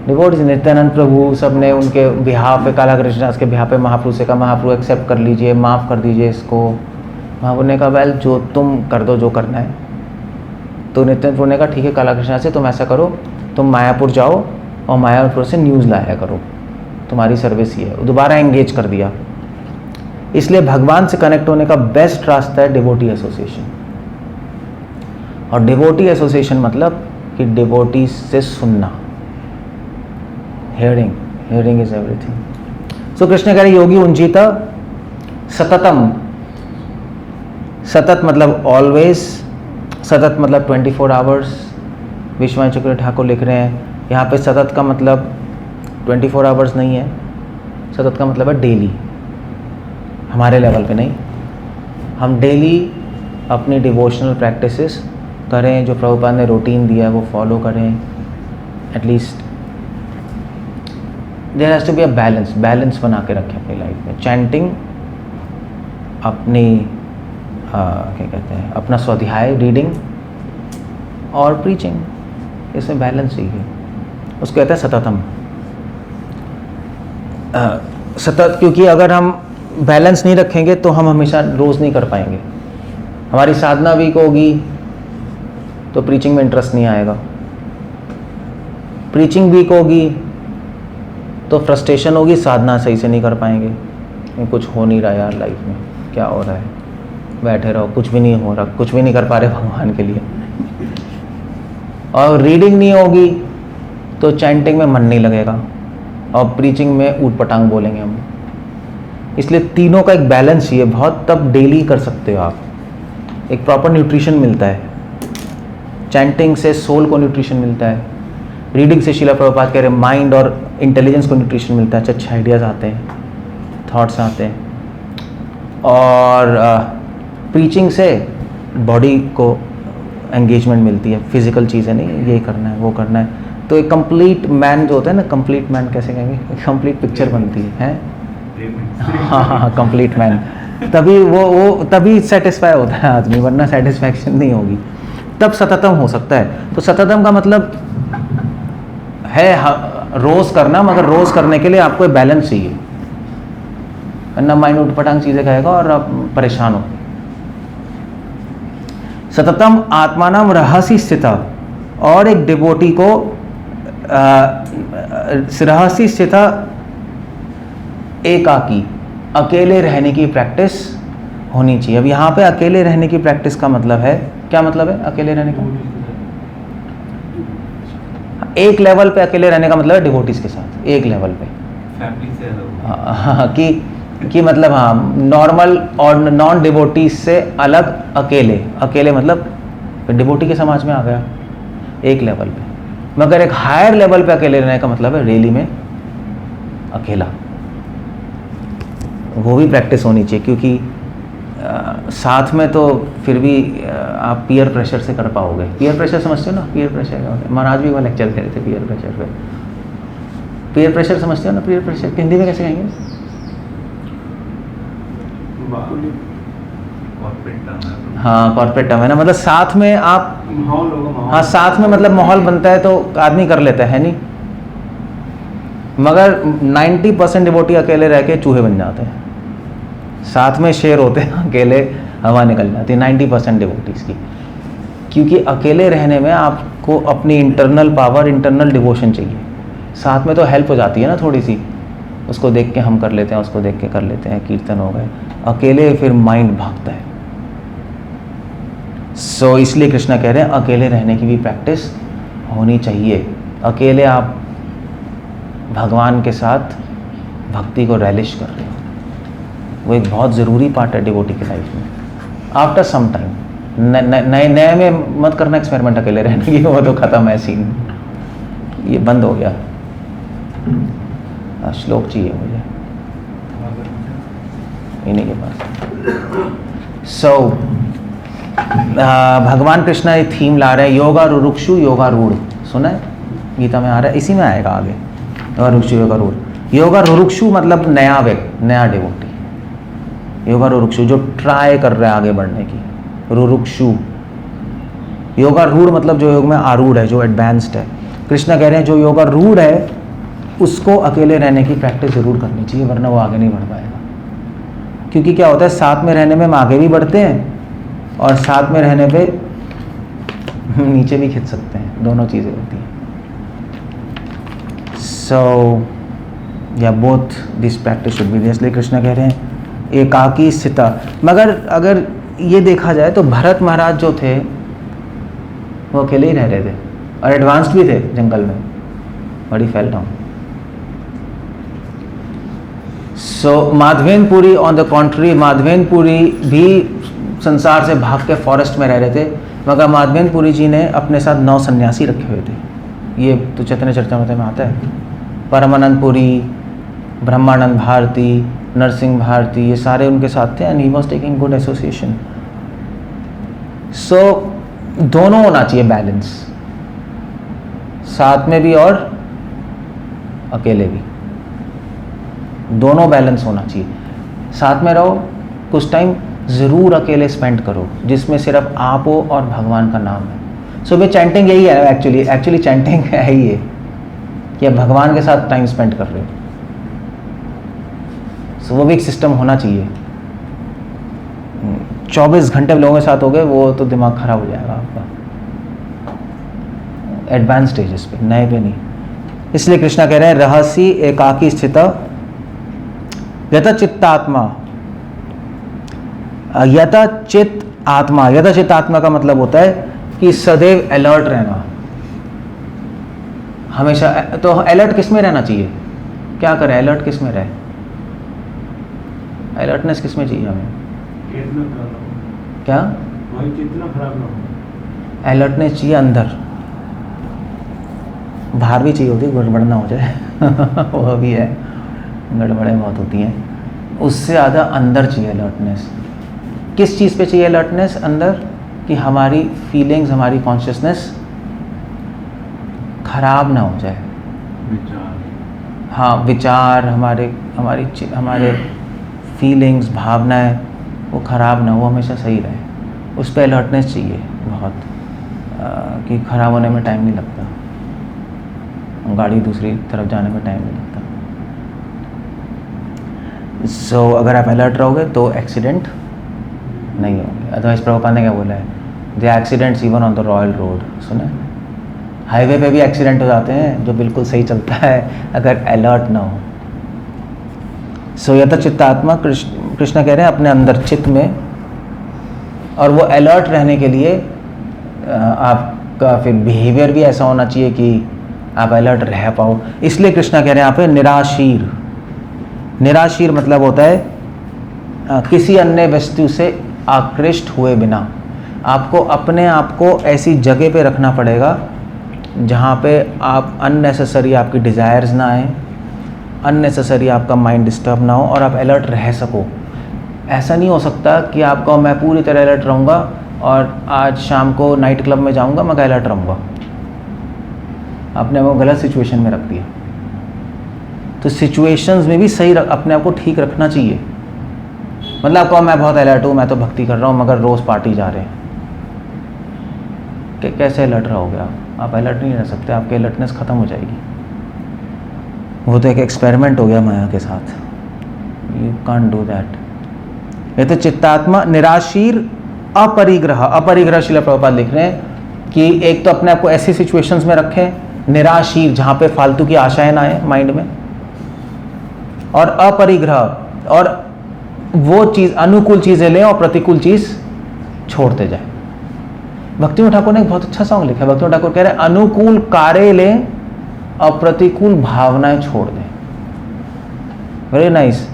डिवोटीज। नित्यानंद प्रभु सब ने उनके बिहाफ पे, काला कृष्णदास के बिहाफ पे महाप्रभु से कहा महाप्रभु एक्सेप्ट कर लीजिए, माफ़ कर दीजिए इसको। महाप्रभु ने कहा वेल जो तुम कर दो जो करना है। तो नित्यानंद प्रभु ने कहा ठीक है काला कृष्णदास से तुम ऐसा करो, तुम मायापुर जाओ और मायापुर से न्यूज़ लाया करो, तुम्हारी सर्विस ही है। दोबारा एंगेज कर दिया। इसलिए भगवान से कनेक्ट होने का बेस्ट रास्ता है डिवोटी एसोसिएशन। और डिवोटी एसोसिएशन मतलब कि डिवोटी से सुनना, हियरिंग इज एवरीथिंग। सो कृष्ण कह रहे योगी उंजीता सततम, सतत मतलब ऑलवेज, सतत मतलब 24 आवर्स। विश्वनाथ चक्र ठाकुर लिख रहे हैं यहाँ पे सतत का मतलब 24 आवर्स नहीं है, सतत का मतलब है डेली, हमारे लेवल पे नहीं। हम डेली अपनी डिवोशनल प्रैक्टिसेस करें, जो प्रभुपाद ने रूटीन दिया है वो फॉलो करें। At least there has to be a balance बना के रखें अपनी लाइफ में। चैंटिंग, अपनी क्या कहते हैं, अपना स्वाध्याय, रीडिंग और प्रीचिंग, इसमें बैलेंस चाहिए। उसको कहते हैं सततम। सतत, क्योंकि अगर हम बैलेंस नहीं रखेंगे तो हम हमेशा रोज़ नहीं कर पाएंगे। हमारी साधना वीक होगी तो प्रीचिंग में इंटरेस्ट नहीं आएगा। प्रीचिंग वीक होगी तो फ्रस्ट्रेशन होगी, साधना सही से नहीं कर पाएंगे। कुछ हो नहीं रहा यार लाइफ में, क्या हो रहा है, बैठे रहो, कुछ भी नहीं हो रहा, कुछ भी नहीं कर पा रहे भगवान के लिए। और रीडिंग नहीं होगी तो चैंटिंग में मन नहीं लगेगा और प्रीचिंग में ऊट पटांग बोलेंगे हम। इसलिए तीनों का एक बैलेंस ही है बहुत, तब डेली कर सकते हो आप। एक प्रॉपर न्यूट्रिशन मिलता है। चैंटिंग से सोल को न्यूट्रिशन मिलता है, रीडिंग से शिला प्रभुपाद कह रहे माइंड और इंटेलिजेंस को न्यूट्रिशन मिलता है, अच्छे आइडियाज़ आते हैं, थॉट्स आते हैं। और प्रीचिंग से बॉडी को एंगेजमेंट मिलती है, फिजिकल चीज़ें नहीं, ये करना है वो करना है। तो एक कंप्लीट मैन जो होता है ना, कंप्लीट मैन कैसे कहेंगे, कंप्लीट पिक्चर बनती है। हाँ, कंप्लीट मैन, तभी वो तभी सेटिस्फाई होता है आदमी, वरना सेटिस्फैक्शन नहीं होगी। तब सततम हो सकता है। तो सततम का मतलब है रोज़ करना, मगर रोज़ करने के लिए आपको एक बैलेंस चाहिए, वरना माइंड उठपटांग चीज़ें कहेगा और आप परेशान हो। सततम आत्मानम रहस्य स्थिता, और एक डिवोटी को रहस्य स्थिता एकाकी, अकेले रहने की प्रैक्टिस होनी चाहिए। अब यहाँ पे अकेले रहने की प्रैक्टिस का मतलब है, क्या मतलब है अकेले रहने का? एक लेवल पे अकेले रहने का मतलब है डिवोटीज के साथ, एक लेवल पे, फैमिली से अलग। हाँ, कि मतलब हाँ, नॉर्मल और नॉन डिवोटीज से अलग अकेले मतलब डिवोटी के समाज में आ गया एक लेवल पे। मगर एक हायर लेवल पे अकेले रहने का मतलब है रियली में अकेला। वो भी प्रैक्टिस होनी चाहिए, क्योंकि साथ में तो फिर भी आप पीयर प्रेशर से कर पाओगे। पीयर प्रेशर समझते हो ना? पीयर प्रेशर क्या होता है? महाराज भी वो लेक्चर दे रहे थे पीयर प्रेशर पे। पीयर प्रेशर समझते हो ना? पीयर प्रेशर हिंदी में कैसे कहेंगे? हाँ, कॉर्पोरेट टर्म है ना, मतलब साथ में आप, हाँ साथ में मतलब माहौल बनता है तो आदमी कर लेता है नहीं। मगर 90% डिवोटी अकेले रह के चूहे बन जाते हैं, साथ में शेर होते हैं, अकेले हवा निकल जाती है 90% डिवोटीज की। क्योंकि अकेले रहने में आपको अपनी इंटरनल पावर, इंटरनल डिवोशन चाहिए। साथ में तो हेल्प हो जाती है ना थोड़ी सी, उसको देख के हम कर लेते हैं, उसको देख के कर लेते हैं, कीर्तन हो गए। अकेले फिर माइंड भागता है। सो इसलिए कृष्णा कह रहे हैं अकेले रहने की भी प्रैक्टिस होनी चाहिए। अकेले आप भगवान के साथ भक्ति को रैलिश कर रहे हो, वो एक बहुत ज़रूरी पार्ट है डिवोटी की लाइफ में। आफ्टर सम टाइम नए में मत करना एक्सपेरिमेंट अकेले रहने की, वो तो ख़त्म है सीन, ये बंद हो गया। श्लोक चाहिए मुझे इन्हीं के पास। सो भगवान कृष्ण ये थीम ला रहे हैं, योगा रुरुक्षु योगा रूढ़, सुना है? गीता में आ रहा है, इसी में आएगा आगे, योगा रुरुक्षु योगा रूढ़। योगा रुरुक्षु मतलब नया व्यक्ति, नया डिवोटी। योगा रुरुक्षु जो ट्राई कर रहा है आगे बढ़ने की, रुरुक्षु। योगा रूढ़ मतलब जो योग में आरूढ़ है, जो एडवांस्ड है। कृष्ण कह रहे हैं जो योगा रूढ़ है उसको अकेले रहने की प्रैक्टिस ज़रूर करनी चाहिए, वरना वो आगे नहीं बढ़ पाएगा। क्योंकि क्या होता है, साथ में रहने में हम आगे भी बढ़ते हैं और साथ में रहने पे नीचे भी खिंच सकते हैं, दोनों चीज़ें होती हैं। सो या both this practice should be, इसलिए कृष्ण कह रहे हैं एकाकी स्थिता। मगर अगर ये देखा जाए तो भरत महाराज जो थे वो अकेले ही रह रहे थे और एडवांस्ड भी थे जंगल में, बड़ी फैल डाउन। सो माधवेनपुरी ऑन द कॉन्ट्री, माधवेनपुरी भी संसार से भाग के फॉरेस्ट में रह रहे थे, मगर माधवेंद्र पुरी जी ने अपने साथ 9 सन्यासी रखे हुए थे। ये तो चैतन्य चरितामृत में आता है। परमानंद पुरी, ब्रह्मानंद भारती, नरसिंह भारती, ये सारे उनके साथ थे and he was taking good association. So दोनों होना चाहिए बैलेंस, साथ में भी और अकेले भी, दोनों बैलेंस होना चाहिए। साथ में रहो, कुछ टाइम ज़रूर अकेले स्पेंड करो जिसमें सिर्फ आप हो और भगवान का नाम है। सो वे चैंटिंग यही है एक्चुअली चैंटिंग है ही ये कि आप भगवान के साथ टाइम स्पेंड कर रहे हो। सो वो भी एक सिस्टम होना चाहिए। 24 घंटे लोगों के साथ हो गए वो तो दिमाग खराब हो जाएगा आपका, एडवांस स्टेजेस पे, नए पे नहीं। इसलिए कृष्णा कह रहे हैं रहसी एकाकी स्थित यतचित्तात्मा। यतचित आत्मा, यतचित आत्मा का मतलब होता है कि सदैव अलर्ट रहना, हमेशा। तो अलर्ट किस में रहना चाहिए, क्या करें, अलर्ट किस में रहे, अलर्टनेस किस में चाहिए हमें, क्या कितना खराब ना हो, अलर्टनेस चाहिए अंदर, बाहर भी चाहिए होती है, गड़बड़ ना हो जाए वो भी है, गड़बड़ें बहुत होती हैं। उससे ज़्यादा अंदर चाहिए अलर्टनेस। किस चीज़ पे चाहिए अलर्टनेस अंदर, कि हमारी फीलिंग्स, हमारी कॉन्शियसनेस खराब ना हो जाए। हाँ, विचार, हमारे फीलिंग्स, भावनाएं वो ख़राब ना हो, हमेशा सही रहे। उस पर अलर्टनेस चाहिए बहुत, कि ख़राब होने में टाइम नहीं लगता, गाड़ी दूसरी तरफ जाने में टाइम नहीं लगता। सो अगर आप अलर्ट रहोगे तो एक्सीडेंट नहीं होंगे। अदरवाइज प्रभुपाद ने क्या बोला है, the accidents even on the royal road, सुना, हाईवे पे भी एक्सीडेंट हो जाते हैं जो बिल्कुल सही चलता है अगर अलर्ट ना हो। सो यत चित्तात्मा, कृष्ण कह रहे हैं अपने अंदर चित्त में, और वो अलर्ट रहने के लिए आपका फिर बिहेवियर भी ऐसा होना चाहिए कि आप अलर्ट रह पाओ। इसलिए कृष्णा कह रहे हैं यहाँ पे निराशीर। निराशीर मतलब होता है किसी अन्य वस्तु से आकृष्ट हुए बिना। आपको अपने आप को ऐसी जगह पे रखना पड़ेगा जहाँ पे आप अननेसेसरी आपकी डिज़ायर्स ना आए, अननेसेसरी आपका माइंड डिस्टर्ब ना हो और आप अलर्ट रह सको। ऐसा नहीं हो सकता कि आपको मैं पूरी तरह अलर्ट रहूँगा और आज शाम को नाइट क्लब में जाऊँगा मैं अलर्ट रहूँगा। आपने वो गलत सिचुएशन में रख दिया। तो सिचुएशंस में भी सही अपने आप को ठीक रखना चाहिए। मतलब आपको मैं बहुत अलर्ट हूँ, मैं तो भक्ति कर रहा हूँ, मगर रोज़ पार्टी जा रहे हैं, कैसे अलर्ट रहोगे आप अलर्ट नहीं रह सकते, आपकी अलर्टनेस ख़त्म हो जाएगी। वो तो एक एक्सपेरिमेंट हो गया माया के साथ, यू कांट डू दैट। ये तो चित्तात्मा निराशीर अपरिग्रह। अपरिग्रह श्रील प्रभुपाद लिख रहे हैं कि एक तो अपने आप को ऐसी सिचुएशंस में रखें निराशीर जहाँ पे फालतू की आशाएं ना आए माइंड में, और अपरिग्रह, और वो चीज़ अनुकूल चीज़ें लें और प्रतिकूल चीज़ छोड़ते जाए। भक्ति ठाकुर ने एक बहुत अच्छा सॉन्ग लिखा है। भक्ति ठाकुर कह रहे हैं अनुकूल कार्य लें और प्रतिकूल भावनाएं छोड़ दें। Very nice.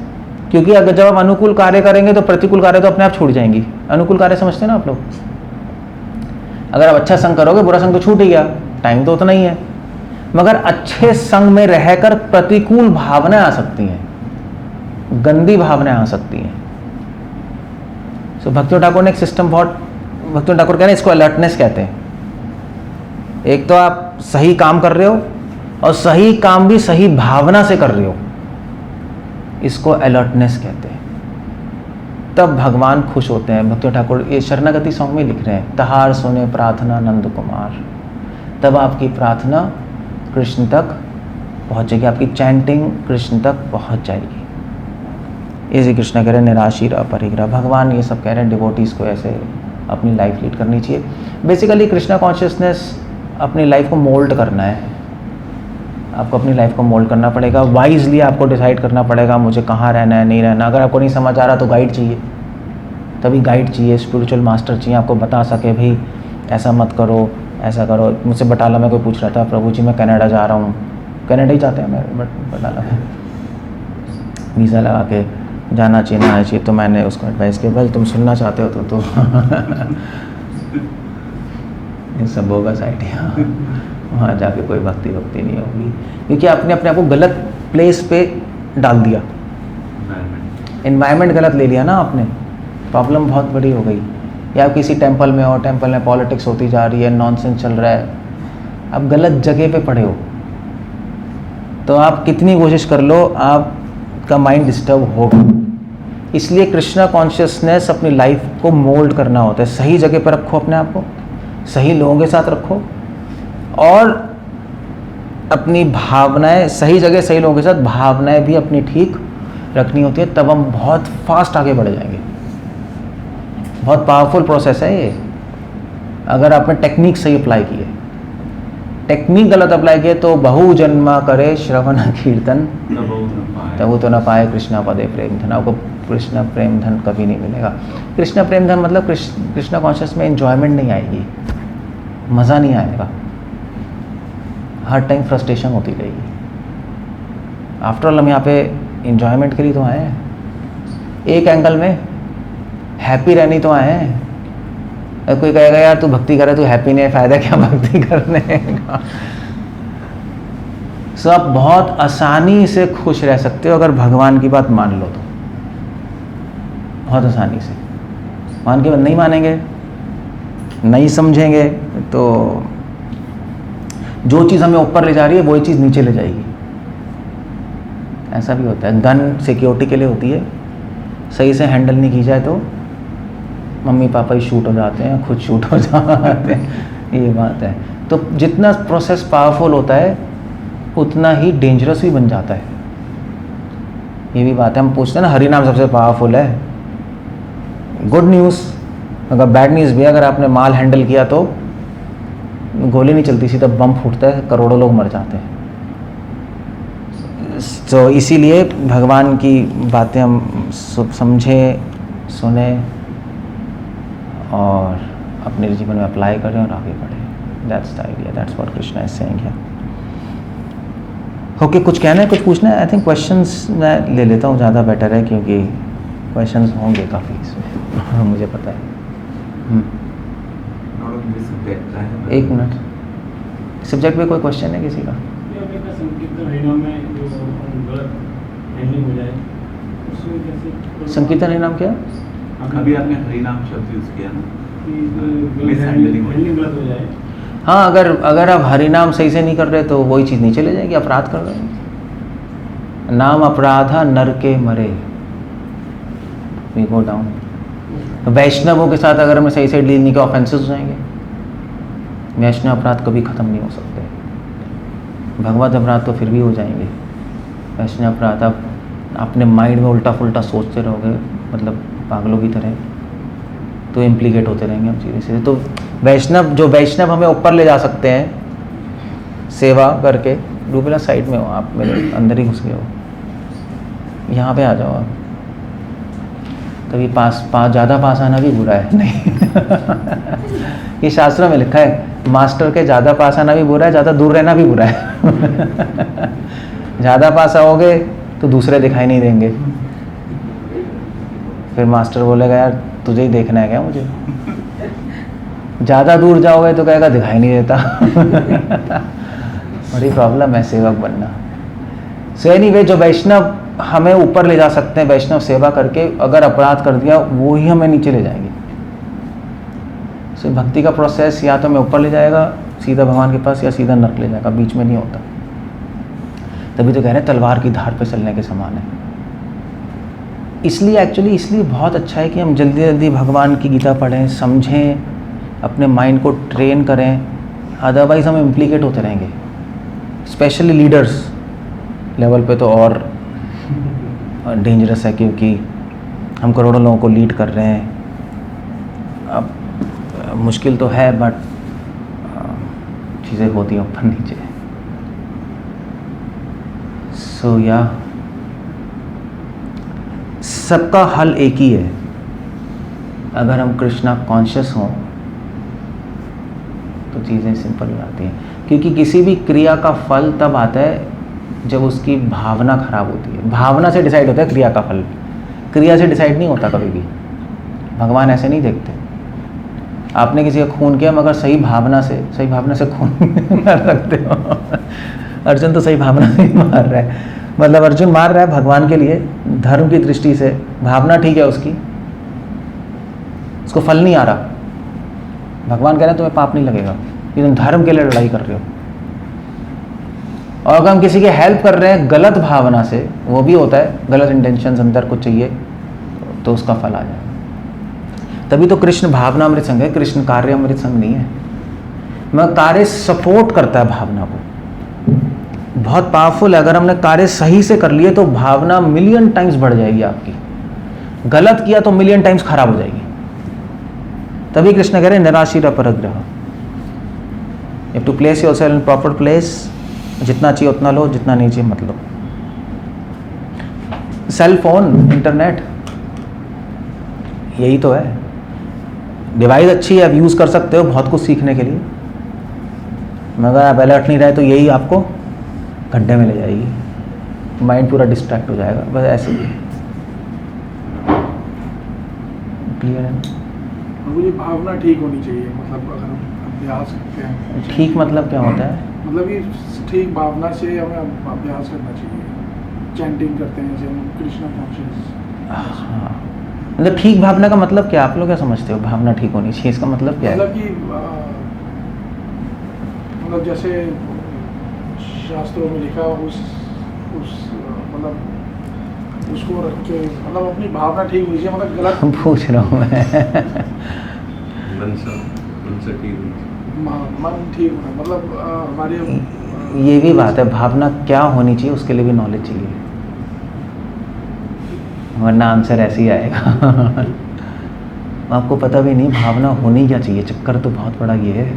क्योंकि अगर जब आप अनुकूल कार्य करेंगे तो प्रतिकूल कार्य तो अपने आप छूट जाएंगी। अनुकूल कार्य समझते हैं ना आप लोग, अगर आप अच्छा संग करोगे बुरा संग तो छूट ही गया, टाइम तो उतना ही है, मगर अच्छे संग में रहकर प्रतिकूल भावनाएं आ सकती हैं, गंदी भावनाएं आ सकती हैं। सो भक्ति ठाकुर ने एक सिस्टम बहुत, भक्ति ठाकुर कह रहे हैं इसको अलर्टनेस कहते हैं। एक तो आप सही काम कर रहे हो और सही काम भी सही भावना से कर रहे हो, इसको अलर्टनेस कहते हैं। तब भगवान खुश होते हैं। भक्ति ठाकुर ये शरणागति सॉन्ग में लिख रहे हैं, तहार सुने प्रार्थना नंद कुमार। तब आपकी प्रार्थना कृष्ण तक पहुँचेगी, आपकी चैंटिंग कृष्ण तक पहुँच जाएगी। ये श्री कृष्ण कह रहे हैं निराशीर अपरिग्रह। भगवान ये सब कह रहे हैं डिवोटीज़ को ऐसे अपनी लाइफ लीड करनी चाहिए। बेसिकली कृष्णा कॉन्शियसनेस अपनी लाइफ को मोल्ड करना है। आपको अपनी लाइफ को मोल्ड करना पड़ेगा, वाइजली आपको डिसाइड करना पड़ेगा मुझे कहाँ रहना है, नहीं रहना। अगर आपको नहीं समझ आ रहा तो गाइड चाहिए, तभी गाइड चाहिए, स्पिरिचुअल मास्टर चाहिए, आपको बता सके भाई ऐसा मत करो, ऐसा करो। मुझसे बटाला में कोई पूछ रहा था, प्रभु जी मैं कनाडा जा रहा हूँ, कनाडा ही जाते हैं मैं बटाला में वीज़ा लगा के, जाना चाहिए ना चाहिए, तो मैंने उसको एडवाइस किया भाई तुम सुनना चाहते हो तो ये सब बोगस आइडिया, वहाँ जाके कोई भक्ति नहीं होगी, क्योंकि आपने अपने आप को गलत प्लेस पे डाल दिया, एनवायरनमेंट गलत ले लिया ना आपने, प्रॉब्लम बहुत बड़ी हो गई। या आप किसी टेंपल में हो, टेंपल में पॉलिटिक्स होती जा रही है, नॉनसेंस चल रहा है, आप गलत जगह पे पड़े हो, तो आप कितनी कोशिश कर लो आपका माइंड डिस्टर्ब होगा। इसलिए कृष्णा कॉन्शियसनेस अपनी लाइफ को मोल्ड करना होता है, सही जगह पर रखो अपने आप को, सही लोगों के साथ रखो, और अपनी भावनाएं सही जगह सही लोगों के साथ भावनाएं भी अपनी ठीक रखनी होती है, तब हम बहुत फास्ट आगे बढ़ जाएंगे। बहुत पावरफुल प्रोसेस है ये, अगर आपने टेक्निक सही अप्लाई की है। टेक्निक गलत अप्लाई किए तो बहु जन्मा करे श्रवण कीर्तन तब तो न पाए कृष्णा पदे प्रेम धन, आपको कृष्णा प्रेम धन कभी नहीं मिलेगा। कृष्णा प्रेम धन मतलब कृष्णा कॉन्शियस में एंजॉयमेंट नहीं आएगी, मज़ा नहीं आएगा, हर टाइम फ्रस्ट्रेशन होती रहेगी। आफ्टर ऑल हम यहाँ पे एंजॉयमेंट के लिए तो आए हैं, एक एंगल में हैप्पी रहने तो आए हैं। कोई कहेगा यार तू भक्ति करे, तू हैप्पी नहीं है, फ़ायदा क्या भक्ति करने का। सो आप बहुत आसानी से खुश रह सकते हो अगर भगवान की बात मान लो तो, बहुत आसानी से। मान के बाद नहीं मानेंगे, नहीं समझेंगे, तो जो चीज़ हमें ऊपर ले जा रही है वही चीज़ नीचे ले जाएगी। ऐसा भी होता है, गन सिक्योरिटी के लिए होती है, सही से हैंडल नहीं की जाए तो मम्मी पापा ही शूट हो जाते हैं, खुद शूट हो जाते हैं, ये बात है। तो जितना प्रोसेस पावरफुल होता है उतना ही डेंजरस भी बन जाता है, ये भी बात है। हम पूछते हैं ना हरि नाम सबसे पावरफुल है, गुड न्यूज़। अगर बैड न्यूज़ भी, अगर आपने माल हैंडल किया तो गोली नहीं चलती, सीधा बम फूटता है, करोड़ों लोग मर जाते हैं। तो इसीलिए भगवान की बातें हम समझें, सुने और अपने जीवन में अप्लाई करें और आगे बढ़ें। That's the idea, that's what Krishna is saying here. Okay, कुछ कहना है, कुछ पूछना है? आई थिंक क्वेश्चंस मैं ले लेता हूँ, ज़्यादा बेटर है, क्योंकि क्वेश्चंस होंगे काफ़ी इसमें मुझे पता है। एक मिनट, सब्जेक्ट पे कोई क्वेश्चन है किसी का? संकीर्तन हरि नाम क्या? अभी आपने हरि नाम शब्द यूज किया ना, मिसहैंडलिंग हो जाए। हाँ, अगर आप हरि नाम सही से नहीं कर रहे तो वही चीज़ नीचे ले जाएगी, अपराध कर रहे हैं। नाम अपराधा नर के मरे, वी गो डाउन। वैष्णवों के साथ अगर हमें सही से डील नहीं किया, ऑफेंसेस हो जाएंगे। वैष्णव अपराध कभी ख़त्म नहीं हो सकते, भगवत अपराध तो फिर भी हो जाएंगे। वैष्णव अपराध आप अपने माइंड में उल्टा पुल्टा सोचते रहोगे, मतलब पागलों की तरह, तो इम्प्लीकेट होते रहेंगे हम सीधे सीधे। तो वैष्णव हमें ऊपर ले जा सकते हैं सेवा करके। रूबेला साइड में हो आप, मेरे अंदर ही घुस गए हो, यहाँ पे आ जाओ आप। कभी पास ज़्यादा पास आना भी बुरा है, नहीं ये शास्त्रों में लिखा है, मास्टर के ज़्यादा पास आना भी बुरा है, ज़्यादा दूर रहना भी बुरा है। ज़्यादा पास आओगे तो दूसरे दिखाई नहीं देंगे, फिर मास्टर बोलेगा यार तुझे ही देखना है क्या मुझे। ज़्यादा दूर जाओगे तो कहेगा दिखाई नहीं देता। बड़ी प्रॉब्लम है सेवक बनना। सो एनीवे, जो वैष्णव हमें ऊपर ले जा सकते हैं वैष्णव सेवा करके, अगर अपराध कर दिया वो ही हमें नीचे ले जाएंगे। सो भक्ति का प्रोसेस या तो हमें ऊपर ले जाएगा सीधा भगवान के पास, या सीधा नरक ले जाएगा, बीच में नहीं होता। तभी तो कह रहे हैं तलवार की धार पे चलने के समान है। इसलिए बहुत अच्छा है कि हम जल्दी जल्दी भगवान की गीता पढ़ें, समझें, अपने माइंड को ट्रेन करें, अदरवाइज़ हम इम्प्लीकेट होते रहेंगे। स्पेशली लीडर्स लेवल पे तो और डेंजरस है, क्योंकि हम करोड़ों लोगों को लीड कर रहे हैं। अब मुश्किल तो है, बट चीज़ें होती हैं ऊपर नीचे। सो या सबका हल एक ही है, अगर हम कृष्णा कॉन्शियस हों तो चीज़ें सिंपल हो जाती हैं। क्योंकि किसी भी क्रिया का फल तब आता है जब उसकी भावना खराब होती है। भावना से डिसाइड होता है क्रिया का फल। क्रिया से डिसाइड नहीं होता कभी भी। भगवान ऐसे नहीं देखते। आपने किसी का खून किया मगर सही भावना से खून मार सकते हो। अर्जुन तो सही भावना से ही मार रहा है, मतलब अर्जुन मार रहा है भगवान के लिए, धर्म की दृष्टि से भावना ठीक है उसकी, उसको फल नहीं आ रहा। भगवान कह रहे हैं तुम्हें पाप नहीं लगेगा, कि तुम धर्म के लिए लड़ाई कर रहे हो। और अगर हम किसी की हेल्प कर रहे हैं गलत भावना से, वो भी होता है, गलत इंटेंशन अंदर कुछ चाहिए, तो उसका फल आ जाएगा। तभी तो कृष्ण भावना अमृत संग है, कृष्ण कार्य अमृत संग नहीं है। मगर कार्य सपोर्ट करता है भावना को, बहुत पावरफुल है। अगर हमने कार्य सही से कर लिए तो भावना मिलियन टाइम्स बढ़ जाएगी आपकी, गलत किया तो मिलियन टाइम्स खराब हो जाएगी। तभी कृष्ण कह रहे हैं निराशीर अपरग्रह, you have to place yourself in proper place. जितना चाहिए उतना लो, जितना नहीं चाहिए मत लो। सेल फोन, इंटरनेट, यही तो है। डिवाइस अच्छी है, आप यूज़ कर सकते हो बहुत कुछ सीखने के लिए, मगर आप अलर्ट नहीं रहे तो यही आपको गड्ढे में ले जाएगी, माइंड पूरा डिस्ट्रैक्ट हो जाएगा। बस ऐसे ही। क्लियर है? मुझे भावना ठीक होनी चाहिए, मतलब अगर हम अभ्यास करते हैं। ठीक मतलब क्या होता है? मतलब ये ठीक भावना से हमें अभ्यास करना चाहिए। चैंटिंग करते हैं जैसे हम कृष्णा कॉन्शियस। हाँ, मतलब ठीक भावना का मतलब क्या, आप लोग क्या समझते हो? भावना ठीक होनी चाहिए, इसका मतलब क्या है? मतलब कि मतलब जैसे शास्त्रों में लिखा उस मतलब उसको रख के, मतलब अपनी भावना ठीक होनी चाहिए, मतलब गलत पूछ रहा हूँ मैं। मन ठीक होना, मतलब हमारे ये भी बात है, भावना क्या होनी चाहिए उसके लिए भी नॉलेज चाहिए, वरना आंसर ऐसे ही आएगा। आपको पता भी नहीं भावना होनी क्या चाहिए। चक्कर तो बहुत बड़ा ये है,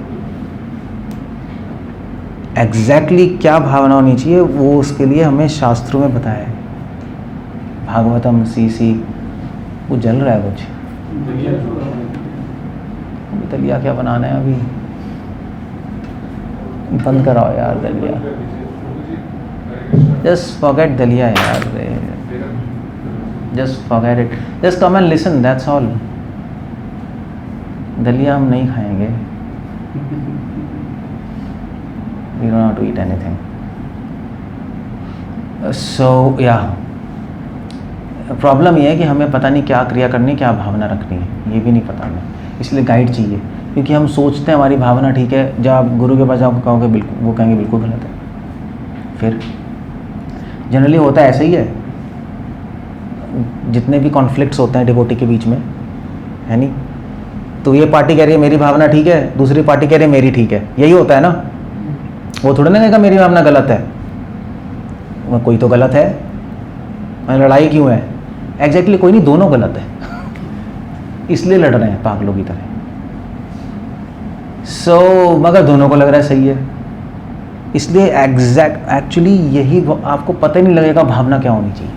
एग्जैक्टली क्या भावना होनी चाहिए वो उसके लिए हमें शास्त्रों में बताया है। भागवतम सीसी, वो जल रहा है कुछ, अभी दलिया क्या बनाना है? अभी बंद कराओ यार दलिया, जस्ट फॉरगेट दलिया यार, just forget it, just come and listen, that's all. दलिया हम नहीं खाएंगे, we don't have to eat anything. So yeah, problem ये है कि हमें पता नहीं क्या क्रिया करनी, क्या भावना रखनी है, ये भी नहीं पता हमें, इसलिए गाइड चाहिए। क्योंकि हम सोचते हैं हमारी भावना ठीक है, जब आप गुरु के पास जाओगे कहोगे बिल्कुल, वो कहेंगे बिल्कुल गलत है। फिर जनरली होता है ऐसा ही है, जितने भी कॉन्फ्लिक्ट्स होते हैं डिवोटी के बीच में, है नहीं, तो ये पार्टी कह रही है मेरी भावना ठीक है, दूसरी पार्टी कह रही है मेरी ठीक है, यही होता है ना। वो थोड़ा ना कहेगा मेरी भावना गलत है, वो कोई तो गलत है, लड़ाई क्यों है? एग्जैक्टली कोई नहीं, दोनों गलत है, इसलिए लड़ रहे हैं पागलों की तरह। मगर दोनों को लग रहा है सही है, इसलिए एक्चुअली यही आपको पता ही नहीं लगेगा भावना क्या होनी चाहिए।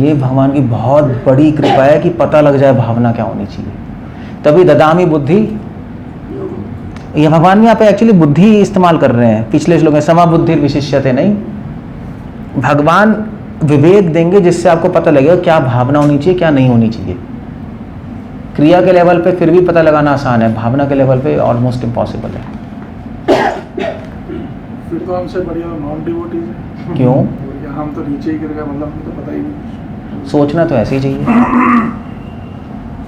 ये भगवान की बहुत बड़ी कृपा है कि पता लग जाए भावना क्या होनी चाहिए। तभी ददामी बुद्धि, ये भगवान यहाँ पे एक्चुअली बुद्धि इस्तेमाल कर रहे हैं। पिछले श्लोक में समा बुद्धि विशिष्यते नहीं, भगवान विवेक देंगे जिससे आपको पता लगेगा क्या भावना होनी चाहिए, क्या नहीं होनी चाहिए। क्रिया के लेवल पे फिर भी पता लगाना आसान है, भावना के लेवल पे ऑलमोस्ट इम्पॉसिबल है। फिर तो हमसे बढ़िया नॉन डिवोटीज है। क्यों? हम तो नीचे ही गिर गए, मतलब हमको तो पता ही नहीं। सोचना तो ऐसे ही चाहिए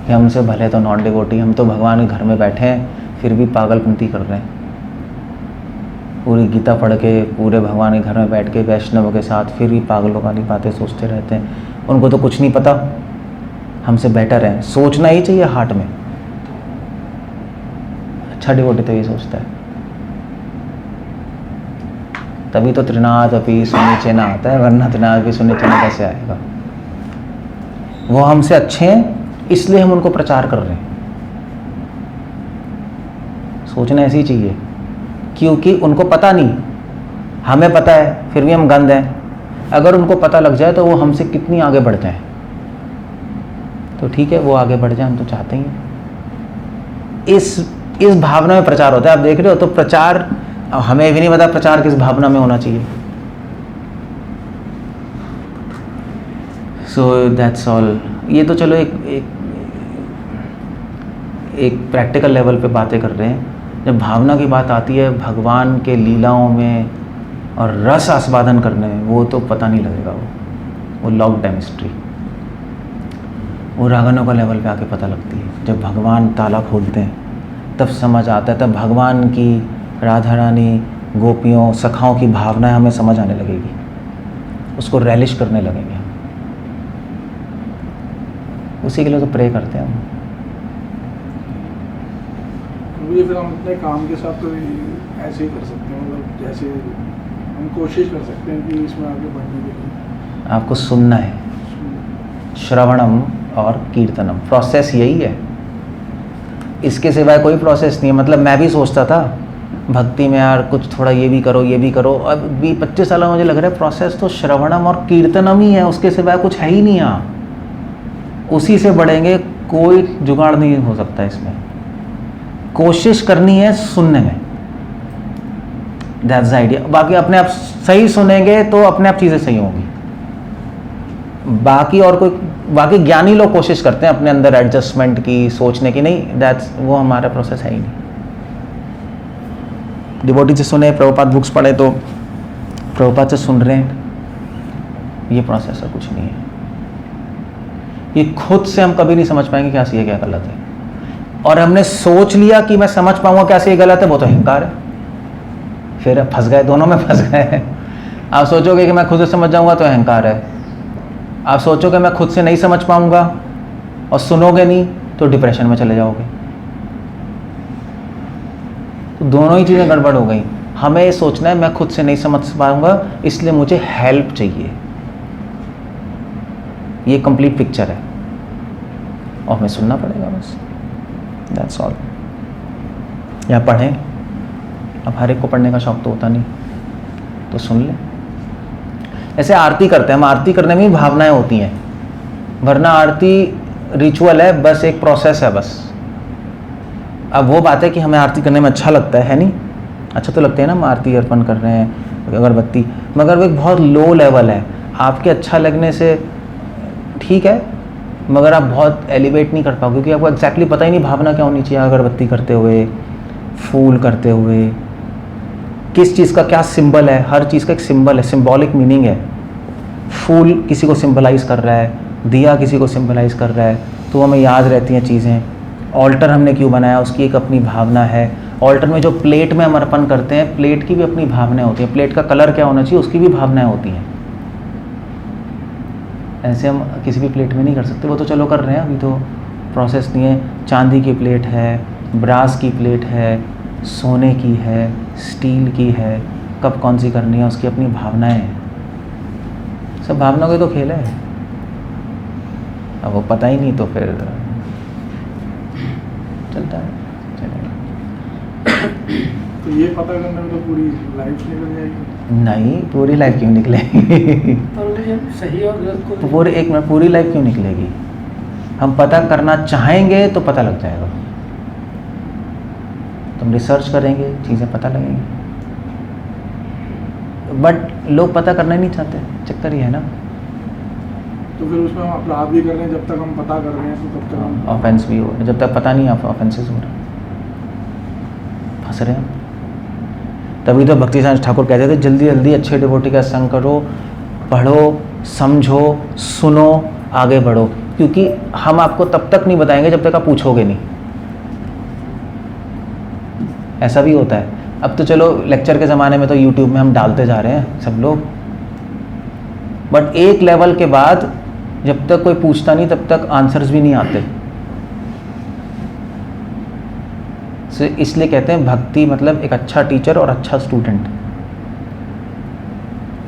कि हमसे भले तो नॉन डिवोटी, हम तो भगवान के घर में बैठे हैं फिर भी पागलपंती कर रहे हैं। पूरी गीता पढ़ के, पूरे भगवान के घर में बैठ के वैष्णवों के साथ फिर भी पागलों वाली बातें सोचते रहते हैं। उनको तो कुछ नहीं पता, हमसे बेटर है। सोचना ही चाहिए हार्ट में। अच्छा डिवोटी तो ये सोचता है, तभी तो त्रिनाद अपि सुनिचेना आता है, वरना त्रिनाद अपि सुनिचेना कैसे आएगा? वो हमसे अच्छे हैं इसलिए हम उनको प्रचार कर रहे हैं। सोचना ऐसे ही चाहिए, क्योंकि उनको पता नहीं, हमें पता है फिर भी हम गंद हैं। अगर उनको पता लग जाए तो वो हमसे कितनी आगे बढ़ जाए, तो ठीक है वो आगे बढ़ जाए, हम तो चाहते ही हैं। इस भावना में प्रचार होता है। आप देख रहे हो, तो प्रचार, हमें भी नहीं पता प्रचार किस भावना में होना चाहिए। So that's all. ये तो चलो एक प्रैक्टिकल लेवल पे बातें कर रहे हैं। जब भावना की बात आती है भगवान के लीलाओं में और रस आस्वादन करने में, वो तो पता नहीं लगेगा। वो लॉक्ड है मिस्ट्री। वो रागनों का लेवल पे आके पता लगती है। जब भगवान ताला खोलते हैं तब समझ आता है, तब भगवान की, राधा रानी, गोपियों, सखाओं की भावनाएं हमें समझ आने लगेगी, उसको रैलिश करने लगेंगे हम। उसी के लिए तो प्रे करते हैं हम। ये फिर हम अपने काम के साथ तो ऐसे ही कर सकते हैं, मतलब जैसे हम कोशिश कर सकते हैं कि इसमें आगे बढ़ने के लिए आपको सुनना है, श्रवणम और कीर्तनम, प्रोसेस यही है। इसके सिवाय कोई प्रोसेस नहीं है। मतलब मैं भी सोचता था भक्ति में यार कुछ थोड़ा ये भी करो, ये भी करो। अब भी 25 साल में मुझे लग रहा है प्रोसेस तो श्रवणम और कीर्तनम ही है, उसके सिवाय कुछ है ही नहीं यहाँ। उसी से बढ़ेंगे, कोई जुगाड़ नहीं हो सकता इसमें। कोशिश करनी है सुनने में, दैट्स द आइडिया। बाकी अपने आप सही सुनेंगे तो अपने आप चीज़ें सही होंगी। बाकी ज्ञानी लोग कोशिश करते हैं अपने अंदर एडजस्टमेंट की, सोचने की, नहीं, दैट्स वो हमारा प्रोसेस है ही नहीं। डिवोटी से सुने, प्रभुपाद बुक्स पढ़े तो प्रभुपाद से सुन रहे हैं, ये प्रोसेस है, कुछ नहीं है। ये खुद से हम कभी नहीं समझ पाएंगे क्या सही है क्या गलत है। और हमने सोच लिया कि मैं समझ पाऊंगा क्या सही गलत है, वो तो अहंकार है। फिर फंस गए, दोनों में फंस गए। आप सोचोगे कि मैं खुद से समझ जाऊंगा तो अहंकार है। आप सोचोगे मैं खुद से नहीं समझ पाऊंगा और सुनोगे नहीं तो डिप्रेशन में चले जाओगे। तो दोनों ही चीज़ें गड़बड़ हो गई। हमें ये सोचना है मैं खुद से नहीं समझ पाऊंगा इसलिए मुझे हेल्प चाहिए, ये कंप्लीट पिक्चर है और हमें सुनना पड़ेगा बस, दैट्स ऑल। या पढ़ें, अब हर एक को पढ़ने का शौक तो होता नहीं, तो सुन लें। ऐसे आरती करते हैं हम, आरती करने में भी भावनाएं होती हैं, वरना आरती रिचुअल है, बस एक प्रोसेस है बस। अब वो बात है कि हमें आरती करने में अच्छा लगता है नहीं? अच्छा तो लगता है ना, हम आरती अर्पण कर रहे हैं, अगरबत्ती, मगर वो एक बहुत लो लेवल है। आपके अच्छा लगने से ठीक है, मगर आप बहुत एलिवेट नहीं कर पाओगे क्योंकि आपको एग्जैक्टली पता ही नहीं भावना क्या होनी चाहिए। अगरबत्ती करते हुए, फूल करते हुए, किस चीज़ का क्या सिंबल है, हर चीज़ का एक सिंबल है, सिंबॉलिक मीनिंग है। फूल किसी को सिंबलाइज कर रहा है, दिया किसी को सिंबलाइज कर रहा है, तो हमें याद रहती हैं चीज़ें। ऑल्टर हमने क्यों बनाया, उसकी एक अपनी भावना है। ऑल्टर में जो प्लेट में हम अर्पण करते हैं, प्लेट की भी अपनी भावनाएं होती हैं। प्लेट का कलर क्या होना चाहिए, उसकी भी भावनाएं होती हैं। ऐसे हम किसी भी प्लेट में नहीं कर सकते, वो तो चलो कर रहे हैं, अभी तो प्रोसेस नहीं है। चांदी की प्लेट है, ब्रास की प्लेट है, सोने की है, स्टील की है, कब कौन सी करनी है, उसकी अपनी भावनाएं हैं। सब भावनाओं के तो खेल है। अब वो पता ही नहीं तो फिर चलता है, चलेगा। तो ये पता करने में तो पूरी लाइफ निकल जाएगी। नहीं, पूरी लाइफ क्यों निकलेगी? पर सही और गलत को पूरी, एक मिनट, पूरी लाइफ क्यों निकलेगी? हम पता करना चाहेंगे तो पता लग जाएगा। तुम रिसर्च करेंगे, चीज़ें पता लगेंगी, बट लोग पता करना ही नहीं चाहते, चक्कर ये है ना। तो फिर उसमें हम अपराध भी कर रहे हैं, जब तक हम पता कर रहे हैं तो तब तक हम ऑफेंस भी हो रहा है, जब तक पता नहीं ऑफेंसेस हो रहा है, फंस रहे हैं। तभी तो भक्ति सिद्धांत ठाकुर कहते थे जल्दी जल्दी अच्छे डिवोटी का संग करो, पढ़ो, समझो, सुनो, आगे बढ़ो, क्योंकि हम आपको तब तक नहीं बताएंगे जब तक आप पूछोगे नहीं। ऐसा भी होता है। अब तो चलो लेक्चर के ज़माने में तो यूट्यूब में हम डालते जा रहे हैं सब लोग, बट एक लेवल के बाद जब तक कोई पूछता नहीं तब तक आंसर्स भी नहीं आते। सो इसलिए कहते हैं भक्ति मतलब एक अच्छा टीचर और अच्छा स्टूडेंट,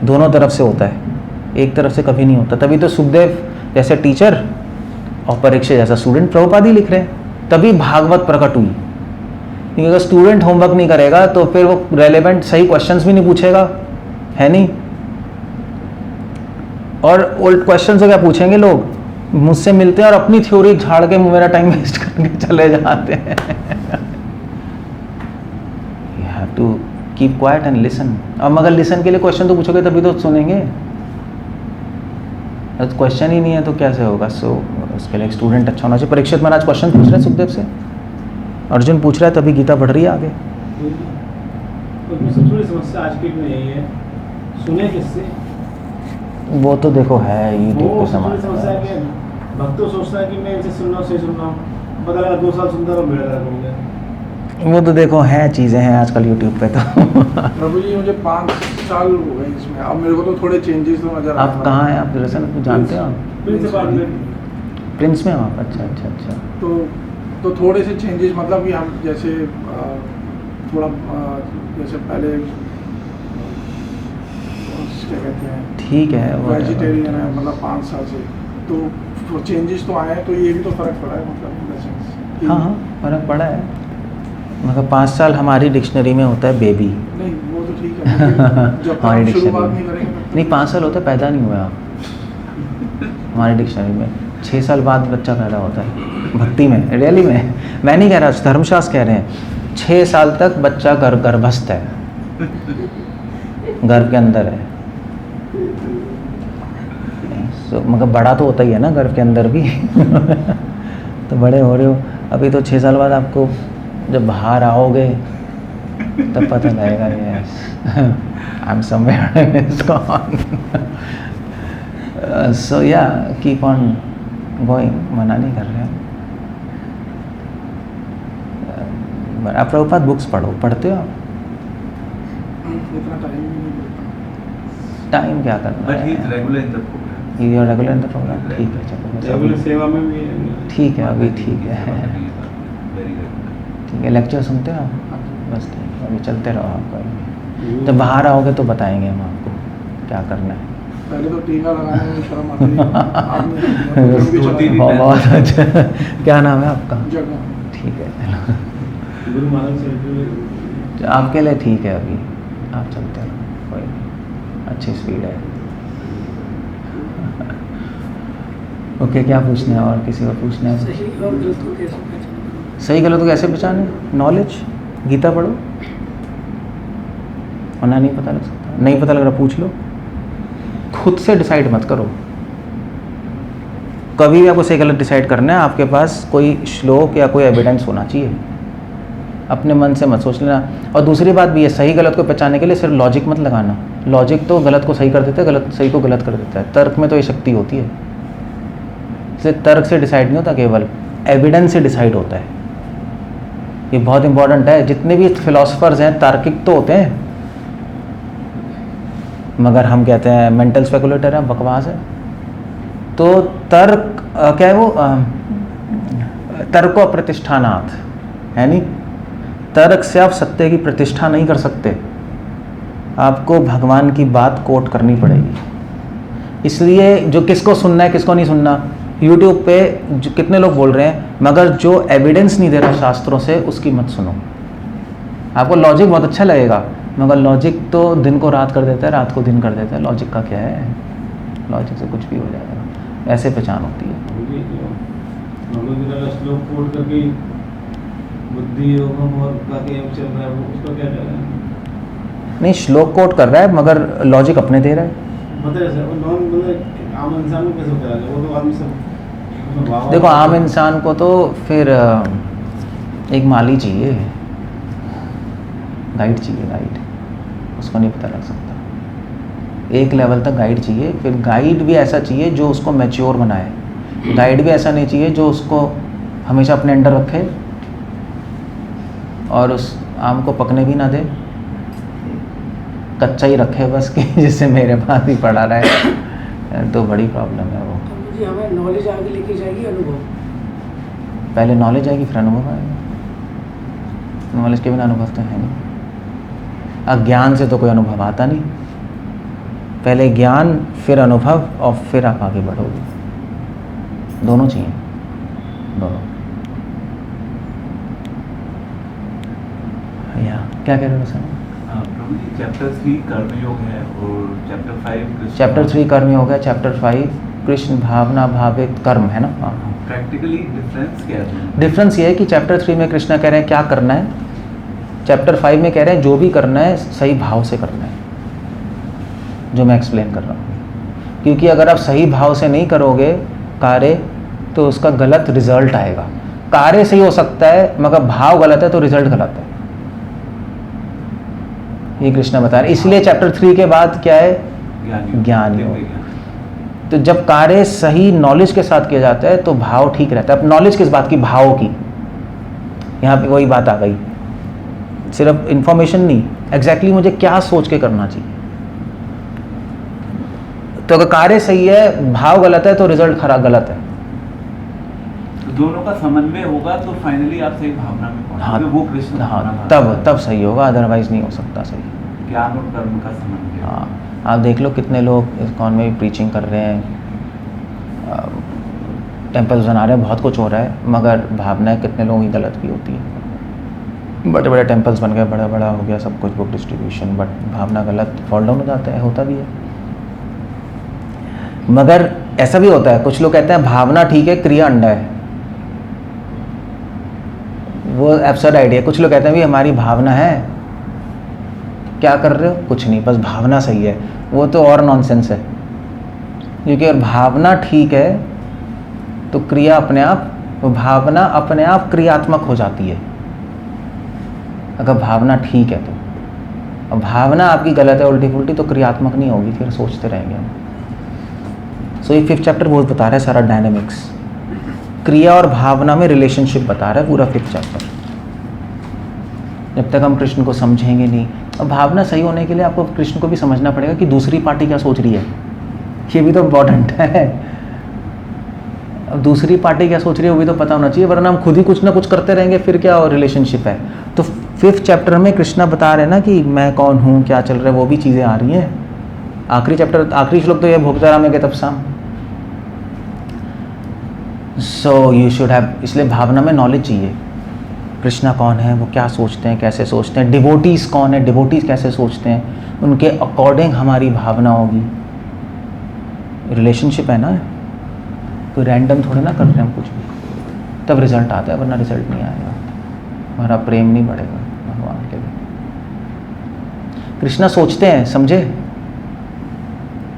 दोनों तरफ से होता है, एक तरफ से कभी नहीं होता। तभी तो सुखदेव जैसे टीचर और परीक्षित जैसा स्टूडेंट प्रभुपाद ही लिख रहे हैं, तभी भागवत प्रकट हुई। क्योंकि अगर स्टूडेंट होमवर्क नहीं करेगा तो फिर वो रेलेवेंट सही क्वेश्चंस भी नहीं पूछेगा, है नहीं। और ओल्ड क्वेश्चन से क्या पूछेंगे लोग, मुझसे मिलते हैं और अपनी थ्योरी झाड़ के मेरा टाइम वेस्ट करके चले जाते हैं। You have to keep quiet and listen. अब मगर लिसन के लिए क्वेश्चन तो पूछोगे तभी तो सुनेंगे। क्वेश्चन ही नहीं है तो कैसे होगा? सो उसके लिए एक स्टूडेंट अच्छा होना चाहिए। परीक्षित महाराज क्वेश्चन पूछ रहे हैं सुखदेव से, अर्जुन पूछ रहा है, तभी गीता बढ़ रही है आगे। उसमें सबसे बड़ी समस्या आज की में यही है, सुने किससे? वो तो देखो है यूट्यूब वो पे सबसे बड़ी समाज समस्या है कि भक्त तो सोचता है कि मैं इनसे सुन रहा हूँ, सही सुन रहा हूँ, पता लगा 2 साल सुनता रहा, मेरा हो गया। वो तो देखो है, चीज़ें हैं आजकल यूट्यूब पे तो। प्रभु जी मुझे 5 साल हो गए इसमें, अब मेरे को तो थोड़े चेंजेस तो नजर आ रहे आप कहाँ हैं? आप दरअसल आपको जानते हो आप? प्रिंसिपल में प्रिंस में हो आप? अच्छा अच्छा अच्छा। तो थोड़े से चेंजेस, मतलब कि हम जैसे थोड़ा जैसे पहले क्या कहते हैं, ठीक है वो वेजिटेरियन है, मतलब 5 साल से, तो चेंजेस तो आए हैं, तो ये भी तो फर्क पड़ा है, मतलब in the sense कि- हाँ हाँ फर्क पड़ा है। मगर 5 साल हमारी डिक्शनरी में होता है बेबी। नहीं वो तो ठीक है, लेकिन जब तक हमारी हम शुरुआत डिक्शनरी नहीं करेंगे तब तक- नहीं 5 साल होता है पैदा नहीं हुआ आप। हमारी डिक्शनरी में 6 साल बाद बच्चा पैदा होता है भक्ति में, रियली में, मैं नहीं कह रहा, धर्मशास्त्र कह रहे हैं 6 साल तक बच्चा गर्भस्थ है, गर्भ के अंदर है। सो मगर बड़ा तो होता ही है ना गर्भ के अंदर भी। तो बड़े हो रहे हो अभी, तो 6 साल बाद आपको जब बाहर आओगे तब पता लगेगा yes I am somewhere it's gone. So या कीप ऑन गोइंग, मना नहीं कर रहे हैं। आप प्रभुपाद बुक्स पढ़ते हो आप? इतना टाइम भी नहीं मिलता। टाइम क्या करना बट ही इज है? Regular in the program. You are regular in the program, ठीक है चलो बस रेगुलर अभी सेवा में भी ठीक है, अभी ठीक है, वेरी रेगुलर। ठीक है। लेक्चर सुनते हो आप? बस ठीक है, अभी चलते रहो आपको, जब बाहर आओगे तो बताएंगे हम आपको क्या करना है। पहले तो टीका लगाने में शर्म आती है, आपने बहुत अच्छा। क्या नाम है आपका? जगह ठीक है चलो, गुरु महाराज से आपके लिए ठीक है, अभी आप चलते रहो, कोई नहीं, अच्छी स्पीड है। ओके क्या पूछना है और किसी को पूछना है? सही और गलत को कैसे पहचानें? सही गलत को कैसे पहचाने? नॉलेज, गीता पढ़ो, वरना नहीं पता लग सकता। नहीं पता लग रहा पूछ लो, खुद से डिसाइड मत करो। कभी भी आपको सही गलत डिसाइड करना है, आपके पास कोई श्लोक या कोई एविडेंस होना चाहिए, अपने मन से मत सोच लेना। और दूसरी बात भी है, सही गलत को पहचानने के लिए सिर्फ लॉजिक मत लगाना। लॉजिक तो गलत को सही कर देता है, गलत सही को गलत कर देता है। तर्क में तो ये शक्ति होती है, इसलिए तर्क से डिसाइड नहीं होता, केवल एविडेंस से डिसाइड होता है। ये बहुत इंपॉर्टेंट है। जितने भी फिलोसफर्स हैं तार्किक तो होते हैं, मगर हम कहते हैं मेंटल स्पेकुलेटर है, बकवास है। तो तर्क क्या है वो, तर्को प्रतिष्ठानात है नहीं, तर्क से आप सत्य की प्रतिष्ठा नहीं कर सकते, आपको भगवान की बात कोट करनी पड़ेगी। इसलिए जो किसको सुनना है किसको नहीं सुनना, यूट्यूब पे जो कितने लोग बोल रहे हैं, मगर जो एविडेंस नहीं दे रहा शास्त्रों से उसकी मत सुनो। आपको लॉजिक बहुत अच्छा लगेगा, मगर लॉजिक तो दिन को रात कर देता है, रात को दिन कर देता है। लॉजिक का क्या है, लॉजिक से कुछ भी हो जाएगा। ऐसे पहचान होती है। श्लोक कोट करके बुद्धि योगम और बाकी हम चल रहा है, वो उसका क्या करें? नहीं श्लोक कोट कर रहा है मगर लॉजिक अपने दे रहा है। मतलब ऐसा वो नॉन मतलब आम इंसान को कैसे होता है, वो तो आदमी सब देखो आम इंसान को तो फिर एक माली चाहिए, गाइड चाहिए, गाइड, उसको नहीं पता लग सकता। एक लेवल तक गाइड चाहिए, फिर गाइड भी ऐसा चाहिए जो उसको मैच्योर बनाए। गाइड भी ऐसा नहीं चाहिए जो उसको हमेशा अपने अंडर रखे और उस आम को पकने भी ना दे, कच्चा ही रखे बस कि जिससे मेरे पास ही पड़ा रहे, तो बड़ी प्रॉब्लम है वो। तो मुझे हमें नॉलेज आगे लेके जाएगी अनुभव? पहले नॉलेज आएगी फिर अनुभव आएगा, नॉलेज के बिना अनुभव तो है नहीं। अज्ञान से तो कोई अनुभव आता नहीं, पहले ज्ञान फिर अनुभव और फिर आप आगे बढ़ोगे। दोनों चाहिए, दोनों। या क्या कह रहे हो सर? प्रभु जी चैप्टर 3 कर्मयोग है और चैप्टर 5 चैप्टर 3 कर्म योग है, चैप्टर 5 कृष्ण भावना भावित कर्म है ना। हाँ, प्रैक्टिकली डिफरेंस क्या है? डिफरेंस ये है कि चैप्टर 3 में कृष्णा कह रहे हैं क्या करना है, चैप्टर 5 में कह रहे हैं जो भी करना है सही भाव से करना है, जो मैं एक्सप्लेन कर रहा हूँ। क्योंकि अगर आप सही भाव से नहीं करोगे कार्य तो उसका गलत रिजल्ट आएगा। कार्य सही हो सकता है मगर भाव गलत है तो रिजल्ट गलत है। ये कृष्णा बता रहे, इसलिए चैप्टर 3 के बाद क्या है, ज्ञान योग। तो जब कार्य सही नॉलेज के साथ किया जाता है तो भाव ठीक रहता है। अब नॉलेज किस बात की, भाव की, यहाँ पे वही बात आ गई, सिर्फ इंफॉर्मेशन नहीं, एग्जैक्टली मुझे क्या सोच के करना चाहिए। तो अगर कार्य सही है भाव गलत है तो रिजल्ट खराब गलत है। तो दोनों का समन्वय होगा तो फाइनली आप सही भावना में पहुंचोगे। वो कृष्ण हाँ, भावना तब सही होगा, अदरवाइज नहीं हो सकता सही। ज्ञान और कर्म का समन्वय। हाँ, आप देख लो कितने लोग इस्कॉन में भी प्रीचिंग कर रहे हैं, टेम्पल्स बना रहे हैं, बहुत कुछ हो रहा है, मगर भावनाएं कितने लोगों की गलत भी होती है। बड़े बड़े टेम्पल्स बन गए, बड़ा बड़ा हो गया सब कुछ, बुक डिस्ट्रीब्यूशन, बट भावना गलत, फॉल डाउन हो जाता है, होता भी है। मगर ऐसा भी होता है, कुछ लोग कहते हैं भावना ठीक है, क्रिया अंडा है, वो एब्सर्ड आइडिया। कुछ लोग कहते हैं भी हमारी भावना है, क्या कर रहे हो, कुछ नहीं, बस भावना सही है, वो तो और नॉनसेंस है। क्योंकि अगर भावना ठीक है तो क्रिया अपने आप, वो भावना अपने आप क्रियात्मक हो जाती है अगर भावना ठीक है तो। अब भावना आपकी गलत है, उल्टी पुल्टी, तो क्रियात्मक नहीं होगी, फिर सोचते रहेंगे हम। सो ये 5th चैप्टर बहुत बता रहा है सारा डायनेमिक्स, क्रिया और भावना में रिलेशनशिप बता रहा है पूरा 5th चैप्टर। जब तक हम कृष्ण को समझेंगे नहीं, अब भावना सही होने के लिए आपको कृष्ण को भी समझना पड़ेगा कि दूसरी पार्टी क्या सोच रही है, ये भी तो इम्पोर्टेंट है। अब दूसरी पार्टी क्या सोच रही है वो भी तो पता होना चाहिए, वरना हम खुद ही कुछ ना कुछ करते रहेंगे, फिर क्या रिलेशनशिप है। तो 5th चैप्टर में कृष्णा बता रहे हैं ना कि मैं कौन हूँ, क्या चल रहा है, वो भी चीज़ें आ रही हैं। आखिरी चैप्टर, आखिरी श्लोक तो ये भोक्ताराम है तब शाम। सो यू शुड हैव, इसलिए भावना में नॉलेज चाहिए, कृष्णा कौन है, वो क्या सोचते हैं, कैसे सोचते हैं, डिवोटीज कौन है, डिवोटीज कैसे सोचते हैं, उनके अकॉर्डिंग हमारी भावना होगी। रिलेशनशिप है ना, कोई रैंडम थोड़े ना कर रहे हैं हम कुछ भी, तब रिजल्ट आता है, वरना रिजल्ट नहीं आएगा, हमारा प्रेम नहीं बढ़ेगा भगवान के लिए। कृष्णा सोचते हैं, समझे,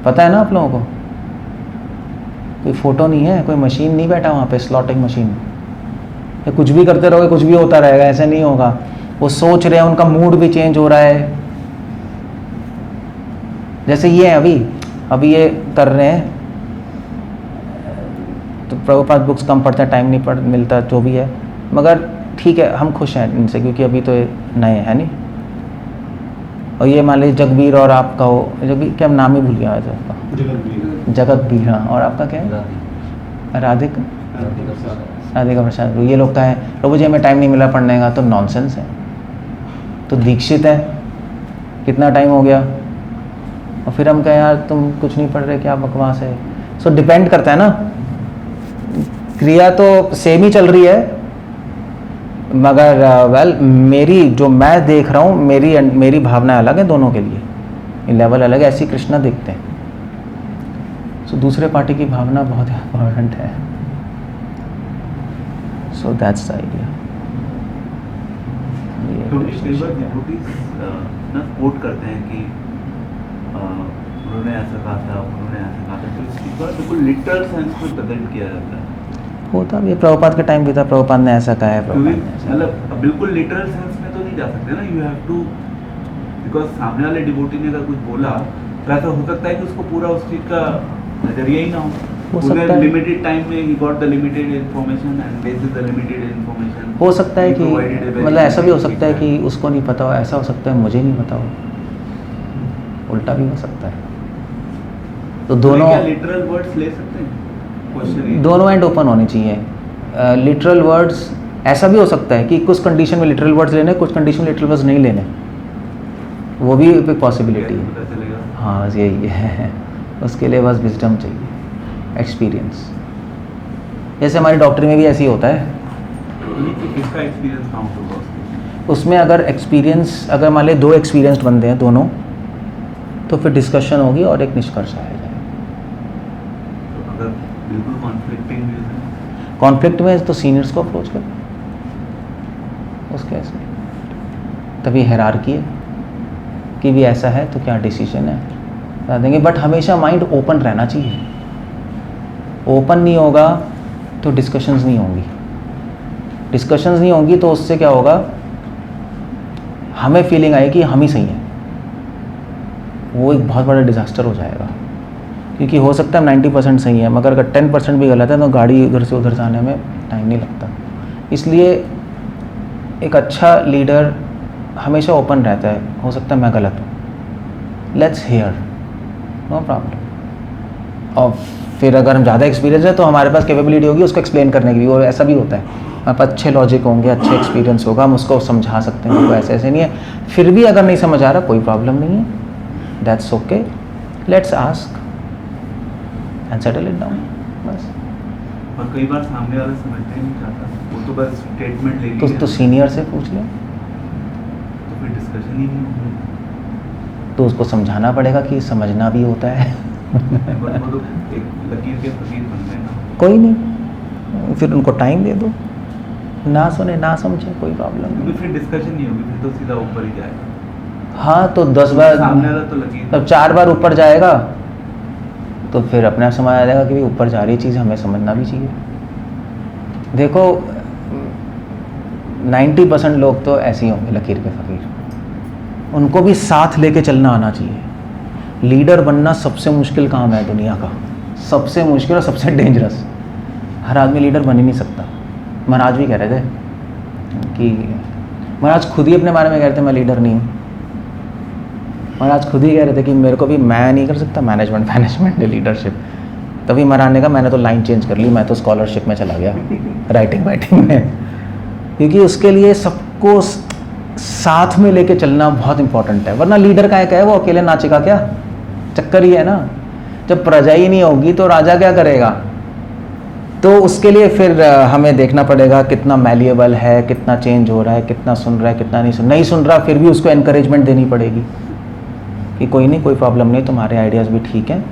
पता है ना आप लोगों को, कोई फोटो नहीं है, कोई मशीन नहीं बैठा वहाँ पे, स्लॉटिंग मशीन, या कुछ भी करते रहोगे कुछ भी होता रहेगा, ऐसा नहीं होगा। वो सोच रहे हैं, उनका मूड भी चेंज हो रहा है। जैसे ये है अभी ये कर रहे हैं, तो प्रभुपाद बुक्स कम पढ़ते हैं, टाइम नहीं मिलता, जो भी है, मगर ठीक है, हम खुश हैं इनसे, क्योंकि अभी तो ये नए हैं नहीं। और ये मान लीजिए जगबीर और आपका हो, जगबीर क्या नाम ही भूल गया आज आपका, जगतबीर, हाँ, और आपका क्या है, राधिका प्रसाद। ये लोग का है प्रभु जी हमें टाइम नहीं मिला पढ़ने का, तो नॉनसेंस है। तो दीक्षित है, कितना टाइम हो गया, और फिर हम कहें यार तुम कुछ नहीं पढ़ रहे, क्या बकवास है। सो डिपेंड करता है ना, क्रिया तो सेम ही चल रही है, मगर मेरी जो मैं देख रहा हूँ, मेरी भावना अलग है दोनों के लिए, लेवल अलग है, ऐसी कृष्णा देखते हैं। सो दूसरे पार्टी की भावना बहुत इम्पोर्टेंट है। So that's the idea. तो कई बार डिवोटीज ना कोट करते हैं कि उन्होंने ऐसा कहा था, उन्होंने ऐसा कहा था, तो इसकी बिल्कुल लिटरल सेंस में प्रेजेंट किया जाता है। होता भी, प्रभुपाद के टाइम भी था, प्रभुपाद ने ऐसा कहा है, प्रभुपाद ने ऐसा, मतलब बिल्कुल लिटरल सेंस में तो नहीं जा सकते ना, यू हैव टू, बिकॉज सामने वाले डिवोटी ने अगर कुछ बोला तो ऐसा हो सकता है कि उसको पूरा उस चीज का नजरिया ही ना हो सकता है। लिमिटेड टाइम में he got the limited information and this is the limited information. हो सकता है कि मतलब ऐसा भी हो सकता है कि उसको नहीं पता हो, ऐसा हो सकता है मुझे नहीं पता हो, उल्टा भी हो सकता है। तो दोनों लिटरल वर्ड्स ले सकते हैं, क्वेश्चन दोनों एंड ओपन होनी चाहिए। लिटरल वर्ड्स ऐसा भी हो सकता है कि कुछ कंडीशन में लिटरल वर्ड्स लेने, कुछ कंडीशन में लिटरल वर्ड्स नहीं लेने, वो भी एक पॉसिबिलिटी है। हाँ बस यही है, उसके लिए बस विजडम चाहिए, एक्सपीरियंस। जैसे हमारी डॉक्टरी में भी ऐसे ही होता है, किसका एक्सपीरियंस काउंट होगा उसमें अगर एक्सपीरियंस, अगर मान लें 2 एक्सपीरियंस्ड बंदे हैं दोनों, तो फिर डिस्कशन होगी और एक निष्कर्ष आएगा। अगर बिल्कुल कॉन्फ्लिक्ट में तो सीनियर्स को अप्रोच करो, उसके ऐसे तभी हायरार्की है कि भी ऐसा है तो क्या डिसीजन है, बता देंगे, बट हमेशा माइंड ओपन रहना चाहिए। ओपन नहीं होगा तो डिस्कशंस नहीं होंगी, डिस्कशंस नहीं होंगी तो उससे क्या होगा, हमें फीलिंग आएगी हम ही सही हैं, वो एक बहुत बड़ा डिज़ास्टर हो जाएगा। क्योंकि हो सकता है 90% सही है, मगर अगर 10% भी गलत है तो गाड़ी इधर से उधर जाने में टाइम नहीं लगता। इसलिए एक अच्छा लीडर हमेशा ओपन रहता है, हो सकता है मैं गलत हूँ, लेट्स हियर, नो प्रॉब्लम। और फिर अगर हम ज़्यादा एक्सपीरियंस है तो हमारे पास कैपेबिलिटी होगी उसको एक्सप्लेन करने की भी, और ऐसा भी होता है, हमारे पास अच्छे लॉजिक होंगे, अच्छे एक्सपीरियंस होगा, हम उसको समझा सकते हैं, वो ऐसे ऐसे नहीं है। फिर भी अगर नहीं समझ आ रहा कोई प्रॉब्लम नहीं है, that's okay, let's ask and settle it down, बस। और कई बार सामने वाला समझना ही नहीं चाहता, वो तो बस स्टेटमेंट ले लिया, तो सीनियर से पूछ ले, तो फिर डिस्कशन ही नहीं होगी। तो उसको समझाना पड़ेगा कि समझना भी होता है। वो तो एक लकीर के फकीर बन गए ना। कोई नहीं, फिर उनको टाइम दे दो, ना सुने ना समझे कोई प्रॉब्लम क्योंकि नहीं। फिर डिस्कशन नहीं होगी, फिर तो सीधा ऊपर ही जाएगा। हाँ तो 10 बार, सामने वाला तो लकीर, तब 4 बार ऊपर जाएगा तो फिर अपने आप समझ आ जाएगा कि ऊपर जा रही चीज़ हमें समझना भी चाहिए। देखो 90% लोग तो ऐसे ही होंगे लकीर के फकीर, उनको भी साथ लेके चलना आना चाहिए। लीडर बनना सबसे मुश्किल काम है दुनिया का, सबसे मुश्किल और सबसे डेंजरस। हर आदमी लीडर बन ही नहीं सकता। महाराज भी कह रहे थे कि महाराज खुद ही अपने बारे में कह रहे थे मैं लीडर नहीं हूँ। महाराज खुद ही कह रहे थे कि मेरे को भी, मैं नहीं कर सकता मैनेजमेंट लीडरशिप। तभी महाराज ने कहा मैंने तो लाइन चेंज कर ली, मैं तो स्कॉलरशिप में चला गया राइटिंग में, क्योंकि उसके लिए सबको साथ में लेके चलना बहुत इंपॉर्टेंट है। वरना लीडर का है वो अकेले नाचेगा क्या, चक्कर ही है ना। जब प्रजा ही नहीं होगी तो राजा क्या करेगा। तो उसके लिए फिर हमें देखना पड़ेगा कितना मैलिएबल है, कितना चेंज हो रहा है, कितना सुन रहा है, कितना नहीं सुन रहा। फिर भी उसको एनकरेजमेंट देनी पड़ेगी कि कोई नहीं, कोई प्रॉब्लम नहीं, तुम्हारे आइडियाज़ भी ठीक हैं,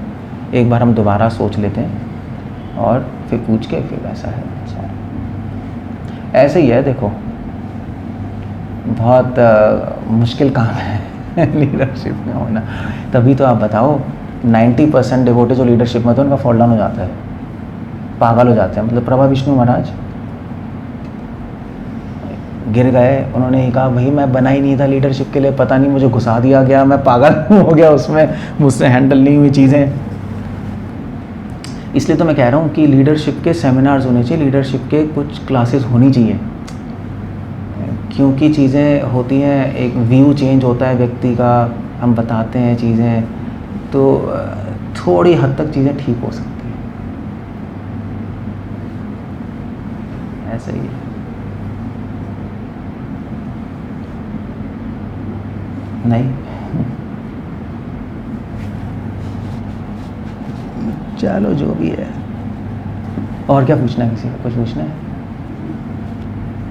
एक बार हम दोबारा सोच लेते हैं और फिर पूछ के फिर ऐसा है। ऐसे ही है, देखो बहुत मुश्किल काम है लीडरशिप में होना। तभी तो आप बताओ 90% डिवोटी जो लीडरशिप में थे उनका फॉल डाउन हो जाता है, पागल हो जाते हैं। मतलब प्रभा विष्णु महाराज गिर गए, उन्होंने ही कहा भाई मैं बना ही नहीं था लीडरशिप के लिए, पता नहीं मुझे घुसा दिया गया, मैं पागल हो गया उसमें, मुझसे हैंडल नहीं हुई चीज़ें। इसलिए तो मैं कह रहा हूँ कि लीडरशिप के सेमिनार्स होने चाहिए, लीडरशिप के कुछ क्लासेस होनी चाहिए, क्योंकि चीज़ें होती हैं, एक व्यू चेंज होता है व्यक्ति का, हम बताते हैं चीज़ें तो थोड़ी हद तक चीज़ें ठीक हो सकती हैं। ऐसे ही है। नहीं चलो जो भी है। और क्या पूछना है, किसी को कुछ पूछना है?